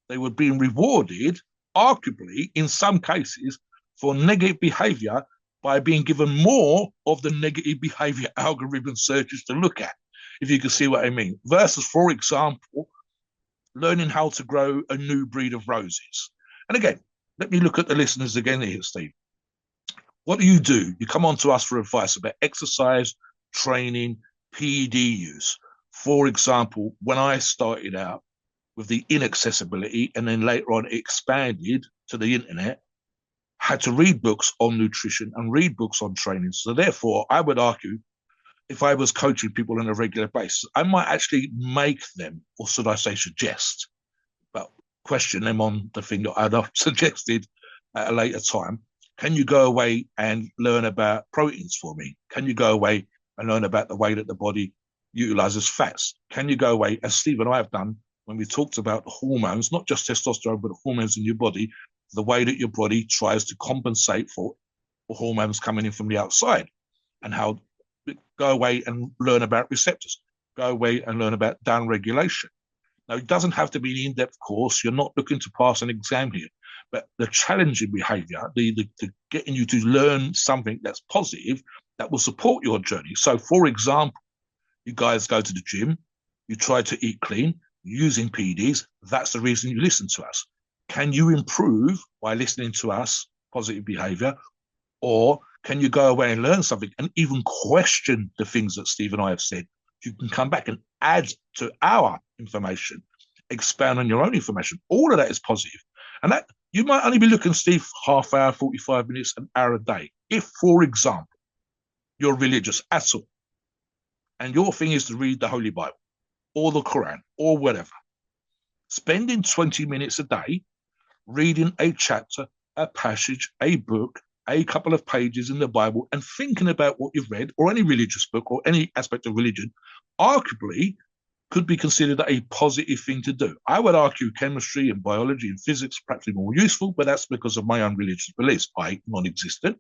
they were being rewarded, arguably, in some cases, for negative behavior by being given more of the negative behavior algorithm searches to look at, if you can see what I mean. Versus, for example, learning how to grow a new breed of roses. And again, let me look at the listeners again here, Steve. What do? You come on to us for advice about exercise, training, PED use. For example, when I started out with the inaccessibility and then later on expanded to the internet, had to read books on nutrition and read books on training. So therefore, I would argue if I was coaching people on a regular basis, I might actually make them, or should I say suggest, but question them on the thing that I'd have suggested at a later time. Can you go away and learn about proteins for me? Can you go away and learn about the way that the body utilizes fats? Can you go away, as Steve and I have done when we talked about the hormones, not just testosterone, but the hormones in your body, the way that your body tries to compensate for hormones coming in from the outside, and how go away and learn about receptors, go away and learn about down regulation. Now, it doesn't have to be an in-depth course. You're not looking to pass an exam here, but the challenging behavior, the getting you to learn something that's positive that will support your journey. So, for example, you guys go to the gym, you try to eat clean using PDs. That's the reason you listen to us. Can you improve by listening to us, positive behavior, or can you go away and learn something and even question the things that Steve and I have said? You can come back and add to our information, expand on your own information. All of that is positive. And that you might only be looking, Steve, half hour, 45 minutes, an hour a day. If, for example, you're religious at all, and your thing is to read the Holy Bible or the Quran or whatever, spending 20 minutes a day reading a chapter, a passage, a book, a couple of pages in the Bible and thinking about what you've read or any religious book or any aspect of religion arguably could be considered a positive thing to do. I would argue chemistry and biology and physics are practically more useful, but that's because of my own religious beliefs, i.e., non-existent,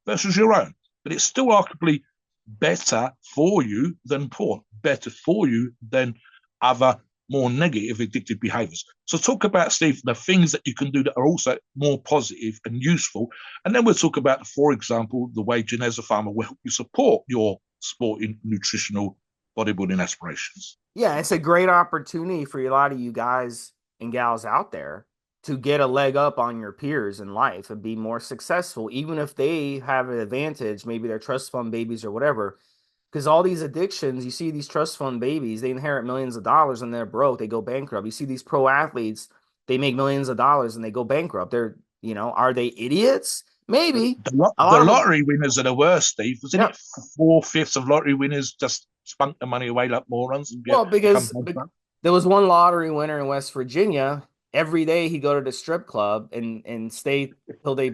versus your own. But it's still arguably better for you than porn, better for you than other more negative addictive behaviors. So talk about, Steve, the things that you can do that are also more positive and useful. And then we'll talk about, for example, the way Geneza Pharma will help you support your sporting, nutritional, bodybuilding aspirations. Yeah, it's a great opportunity for a lot of you guys and gals out there to get a leg up on your peers in life and be more successful, even if they have an advantage, maybe they're trust fund babies or whatever. Because all these addictions, you see these trust fund babies, they inherit millions of dollars and they're broke, they go bankrupt. You see these pro athletes, they make millions of dollars and they go bankrupt. They're, are they idiots? Maybe. A The lot of them, lottery winners are the worst, Steve. Wasn't yeah. it 4/5 of lottery winners just spunk the money away like morons and Well, become because bankrupt? there was one lottery winner in West Virginia. Every day he'd go to the strip club and stay till they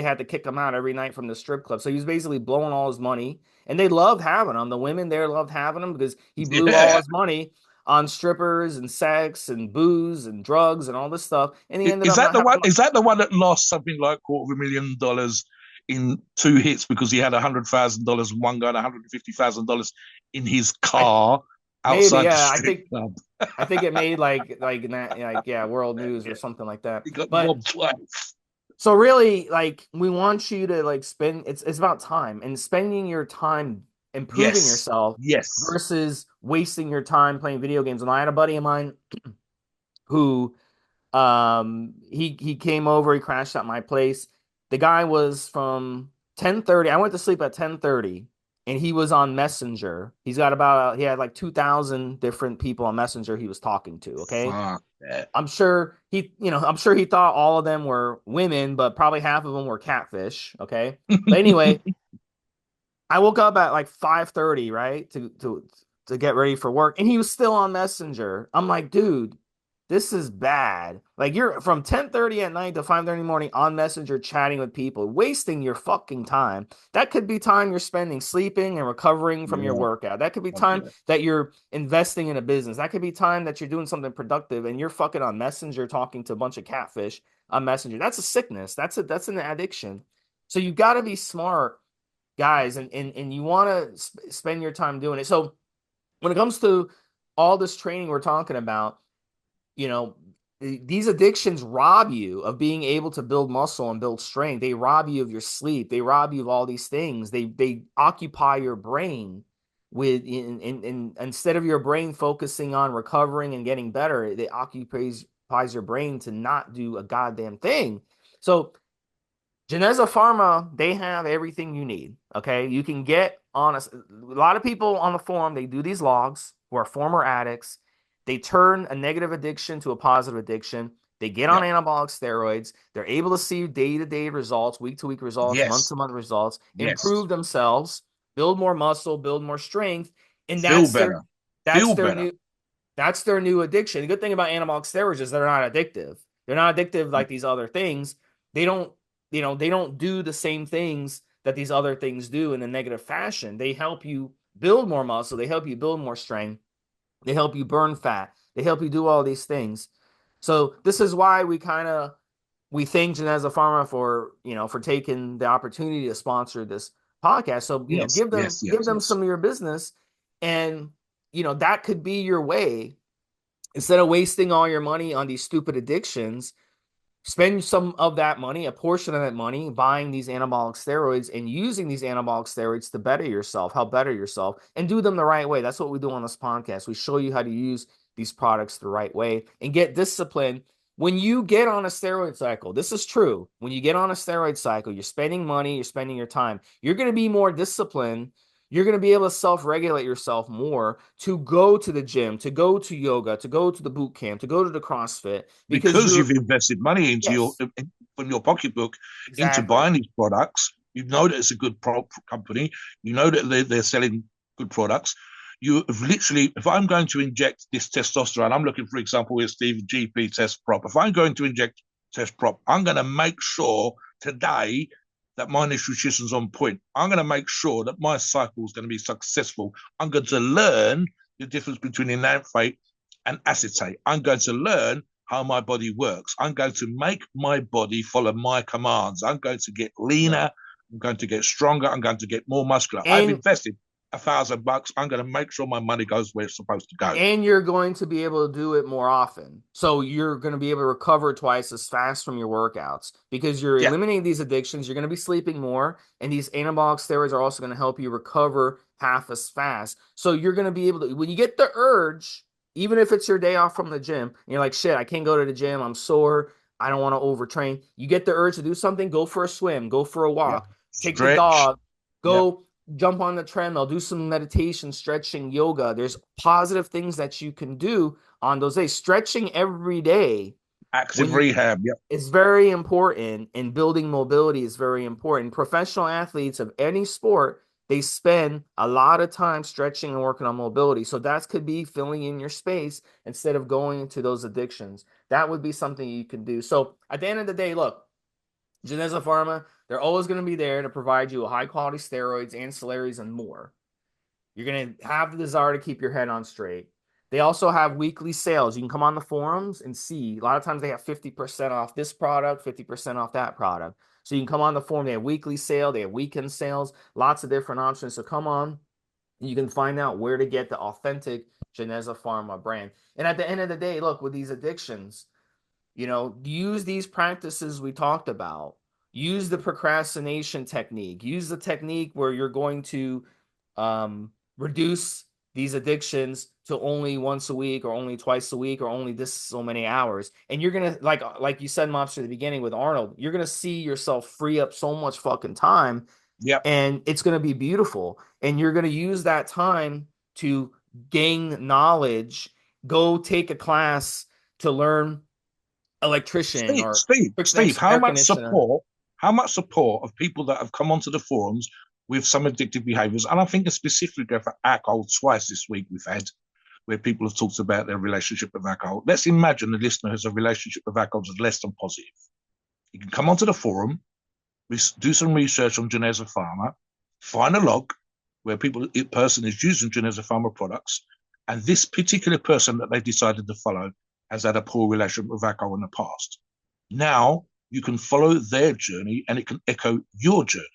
had to kick him out every night from the strip club. So he was basically blowing all his money, and they loved having him. The women there loved having him because he blew all Yeah. his money on strippers and sex and booze and drugs and all this stuff. And he ended Is up that not the one? having. Is that the one that lost something like $250,000 in 2 hits because he had $100,000 and one guy $150,000 in his I car maybe outside the yeah. strip club? I think it made like yeah, world news or something like that. He got But robbed twice. so really, like we want you to like spend it's about time and spending your time improving Yes. yourself Yes. versus wasting your time playing video games. And I had a buddy of mine who he came over, he crashed at my place. The guy was from 10:30. I went to sleep at 10:30 and he was on Messenger. He had like 2,000 different people on Messenger he was talking to, okay? Fuck that. I'm sure he thought all of them were women, but probably half of them were catfish. Okay. But anyway, I woke up at like 5:30, right? To get ready for work. And he was still on Messenger. I'm like, dude, this is bad. Like you're from 10:30 at night to 5:30 in the morning on Messenger chatting with people, wasting your fucking time. That could be time you're spending sleeping and recovering from your Yeah. workout. That could be Oh, time yeah. that you're investing in a business. That could be time that you're doing something productive and you're fucking on Messenger talking to a bunch of catfish on Messenger. That's a sickness. That's an addiction. So you got to be smart, guys, and you want to spend your time doing it. So when it comes to all this training we're talking about, you know, these addictions rob you of being able to build muscle and build strength. They rob you of your sleep. They rob you of all these things. They occupy your brain instead of your brain focusing on recovering and getting better, it occupies your brain to not do a goddamn thing. So Geneza Pharma, they have everything you need. Okay. You can get on a lot of people on the forum, they do these logs who are former addicts. They turn a negative addiction to a positive addiction. They get on Yep. anabolic steroids. They're able to see day to day results, week to week results, month Yes. to month results, Yes. improve themselves, build more muscle, build more strength. And Feel better. that's Feel their better. new addiction. The good thing about anabolic steroids is they're not addictive. They're not addictive like these other things. They don't, they don't do the same things that these other things do in a negative fashion. They help you build more muscle. They help you build more strength. They help you burn fat. They help you do all these things. So this is why we thank Geneza Pharma for for taking the opportunity to sponsor this podcast. So Yes. Yes. give Yes. them Yes. some of your business, and that could be your way instead of wasting all your money on these stupid addictions. Spend some of that money, a portion of that money, buying these anabolic steroids and using these anabolic steroids to better yourself, help better yourself, and do them the right way. That's what we do on this podcast. We show you how to use these products the right way and get disciplined. When you get on a steroid cycle, this is true. When you get on a steroid cycle, you're spending money, you're spending your time. You're going to be more disciplined. You're going to be able to self-regulate yourself more to go to the gym, to go to yoga, to go to the boot camp, to go to the CrossFit because Because you're you've invested money into yes, from your pocketbook into exactly. buying these products. You know that it's a good company. You know that they're selling good products. You have literally, if I'm going to inject this testosterone, I'm looking, for example, with Steve GP test prop. If I'm going to inject test prop, I'm going to make sure today that my nutrition's on point. I'm going to make sure that my cycle is going to be successful. I'm going to learn the difference between enanthate and acetate. I'm going to learn how my body works. I'm going to make my body follow my commands. I'm going to get Right. leaner. I'm going to get stronger. I'm going to get more muscular. I've And invested $1,000. I'm going to make sure my money goes where it's supposed to go. and you're going to be able to do it more often. So you're going to be able to recover twice as fast from your workouts because you're Yeah, eliminating these addictions. You're going to be sleeping more, and these anabolic steroids are also going to help you recover half as fast. So you're going to be able to, when you get the urge, even if it's your day off from the gym, and you're like, shit, I can't go to the gym. I'm sore. I don't want to overtrain. You get the urge to do something, go for a swim, go for a yeah. walk, take the Stretch. dog, Yeah, go jump on the treadmill, do some meditation, stretching, yoga. There's positive things that you can do on those days. Stretching every day when active you rehab. Yeah, is very important, and building mobility is very important. Professional athletes of any sport, they spend a lot of time stretching and working on mobility. So that could be filling in your space instead of going into those addictions. That would be something you can do. So at the end of the day, look, Geneza Pharma, they're always going to be there to provide you with high quality steroids, ancillaries, and more. You're going to have the desire to keep your head on straight. They also have weekly sales. You can come on the forums and see. A lot of times they have 50% off this product, 50% off that product. So you can come on the forum. They have weekly sale, they have weekend sales, lots of different options. So come on, and you can find out where to get the authentic Geneza Pharma brand. And at the end of the day, look, with these addictions, use these practices we talked about. Use the procrastination technique. Use the technique where you're going to reduce these addictions to only once a week or only twice a week or only this so many hours. And you're gonna like you said, Mobster, at the beginning with Arnold, you're gonna see yourself free up so much fucking time, yeah. and it's gonna be beautiful. And you're gonna use that time to gain knowledge, go take a class to learn electrician Steve, or Steve, fix an Steve, air conditioner. how much support of people that have come onto the forums with some addictive behaviors, and I think specifically for alcohol twice this week we've had, where people have talked about their relationship with alcohol. Let's imagine the listener has a relationship with alcohol that's less than positive. You can come onto the forum, do some research on Geneza Pharma, find a log where person is using Geneza Pharma products, and this particular person that they decided to follow has had a poor relationship with alcohol in the past. Now you can follow their journey and it can echo your journey.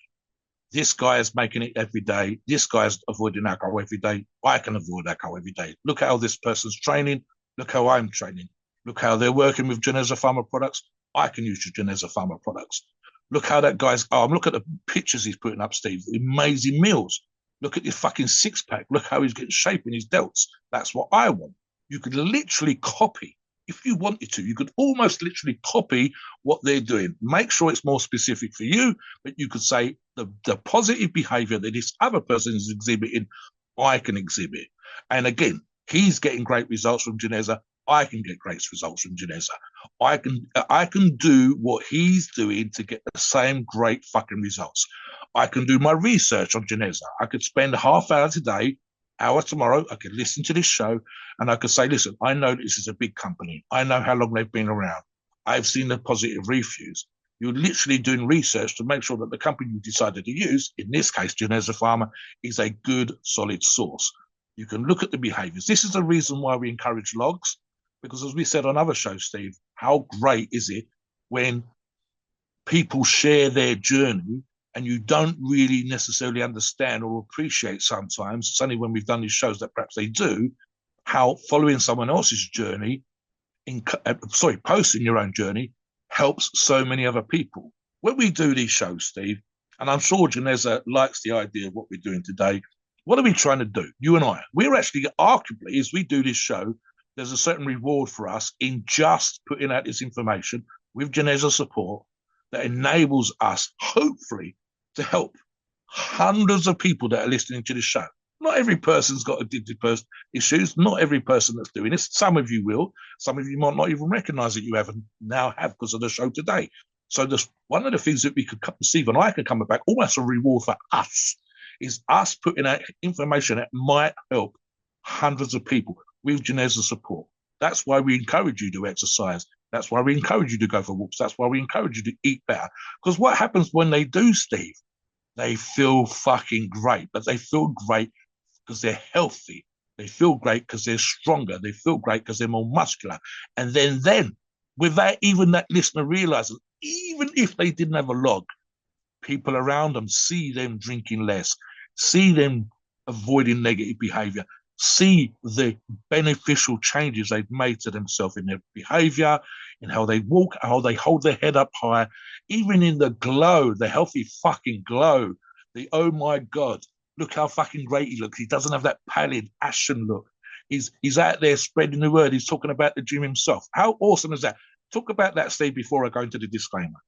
This guy is making it every day. This guy is avoiding alcohol every day. I can avoid alcohol every day. Look how this person's training. Look how I'm training. Look how they're working with Geneza Pharma products. I can use your Geneza Pharma products. Look how that guy's. Oh, look at the pictures he's putting up, Steve. Amazing meals. Look at your fucking six pack. Look how he's getting shape in his delts. That's what I want. You could literally copy if you wanted to. You could almost literally copy what they're doing. Make sure it's more specific for you, but you could say the positive behavior that this other person is exhibiting, I can exhibit. And again, he's getting great results from Geneza. I can get great results from Geneza. I can do what he's doing to get the same great fucking results. I can do my research on Geneza. I could spend half hour today, hour tomorrow. I could listen to this show and I could say, listen, I know this is a big company. I know how long they've been around. I've seen the positive reviews. You're literally doing research to make sure that the company you decided to use, in this case, Geneza Pharma, is a good, solid source. You can look at the behaviors. This is the reason why we encourage logs, because as we said on other shows, Steve, how great is it when people share their journey and you don't really necessarily understand or appreciate sometimes, it's only when we've done these shows that perhaps they do, how following someone else's journey, posting your own journey, helps so many other people. When we do these shows, Steve, and I'm sure Geneza likes the idea of what we're doing today, what are we trying to do? You and I, we're actually arguably, as we do this show, there's a certain reward for us in just putting out this information with Geneza support that enables us, hopefully, to help hundreds of people that are listening to the show. Not every person's got addictive person issues. Not every person that's doing this. Some of you will. Some of you might not even recognize that you haven't now have because of the show today. So this one of the things that we could Steve and I could come back almost a reward for us is us putting out information that might help hundreds of people with Geneza's support. That's why we encourage you to exercise. That's why we encourage you to go for walks. That's why we encourage you to eat better. Because what happens when they do, Steve? They feel fucking great, but they feel great because they're healthy. They feel great because they're stronger. They feel great because they're more muscular. And then, without even that listener realizing, even if they didn't have a log, people around them see them drinking less, see them avoiding negative behavior, see the beneficial changes they've made to themselves in their behavior, in how they walk, how they hold their head up high, even in the glow, the healthy fucking glow, the oh my God, look how fucking great he looks. He doesn't have that pallid, ashen look. He's out there spreading the word. He's talking about the gym himself. How awesome is that? Talk about that, Steve, before I go into the disclaimer.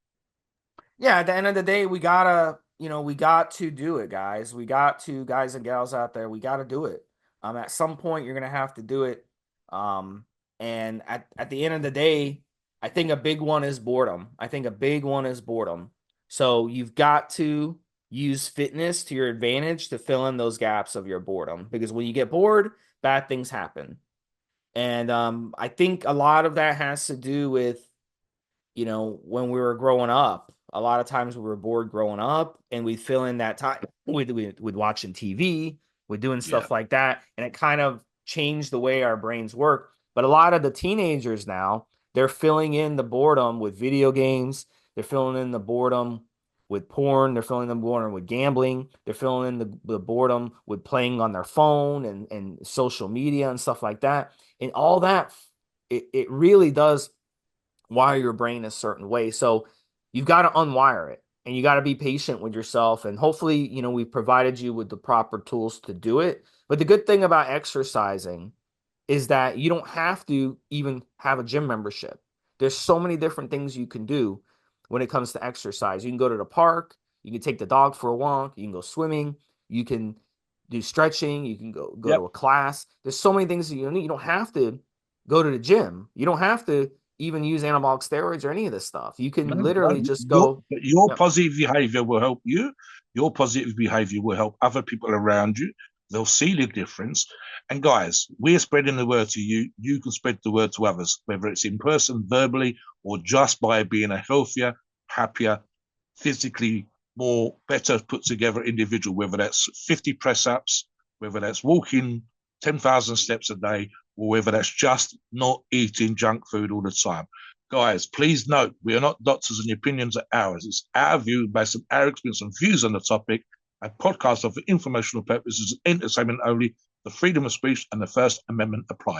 Yeah, at the end of the day, we got to do it, guys. We got to, guys and gals out there, we got to do it. At some point, you're gonna have to do it. And at the end of the day, I think a big one is boredom. I think a big one is boredom. So you've got to use fitness to your advantage to fill in those gaps of your boredom. Because when you get bored, bad things happen. And I think a lot of that has to do with when we were growing up, a lot of times we were bored growing up and we fill in that time with watching TV, with doing Yeah. stuff like that. And it kind of changed the way our brains work. But a lot of the teenagers now, they're filling in the boredom with video games. They're filling in the boredom with porn. They're filling in the boredom with gambling. They're filling in the boredom with playing on their phone and social media and stuff like that. And all that, it really does wire your brain a certain way. So you've got to unwire it and you got to be patient with yourself. And hopefully, we've provided you with the proper tools to do it. But the good thing about exercising is that you don't have to even have a gym membership. There's so many different things you can do when it comes to exercise. You can go to the park, you can take the dog for a walk, you can go swimming, you can do stretching, you can go to Yep. a class. There's so many things that you need. You don't have to go to the gym. You don't have to even use anabolic steroids or any of this stuff. You No, can no, literally just go, your yep. positive behavior will help you. Your positive behavior will help other people around you. They'll see the difference. And guys, we're spreading the word to you. You can spread the word to others, whether it's in person, verbally, or just by being a healthier, happier, physically more better put together individual, whether that's 50 press ups, whether that's walking 10,000 steps a day, or whether that's just not eating junk food all the time. Guys, please note, we are not doctors and the opinions are ours. It's our view based on our experience and views on the topic. A podcast are for informational purposes, entertainment only. The freedom of speech and the First Amendment apply.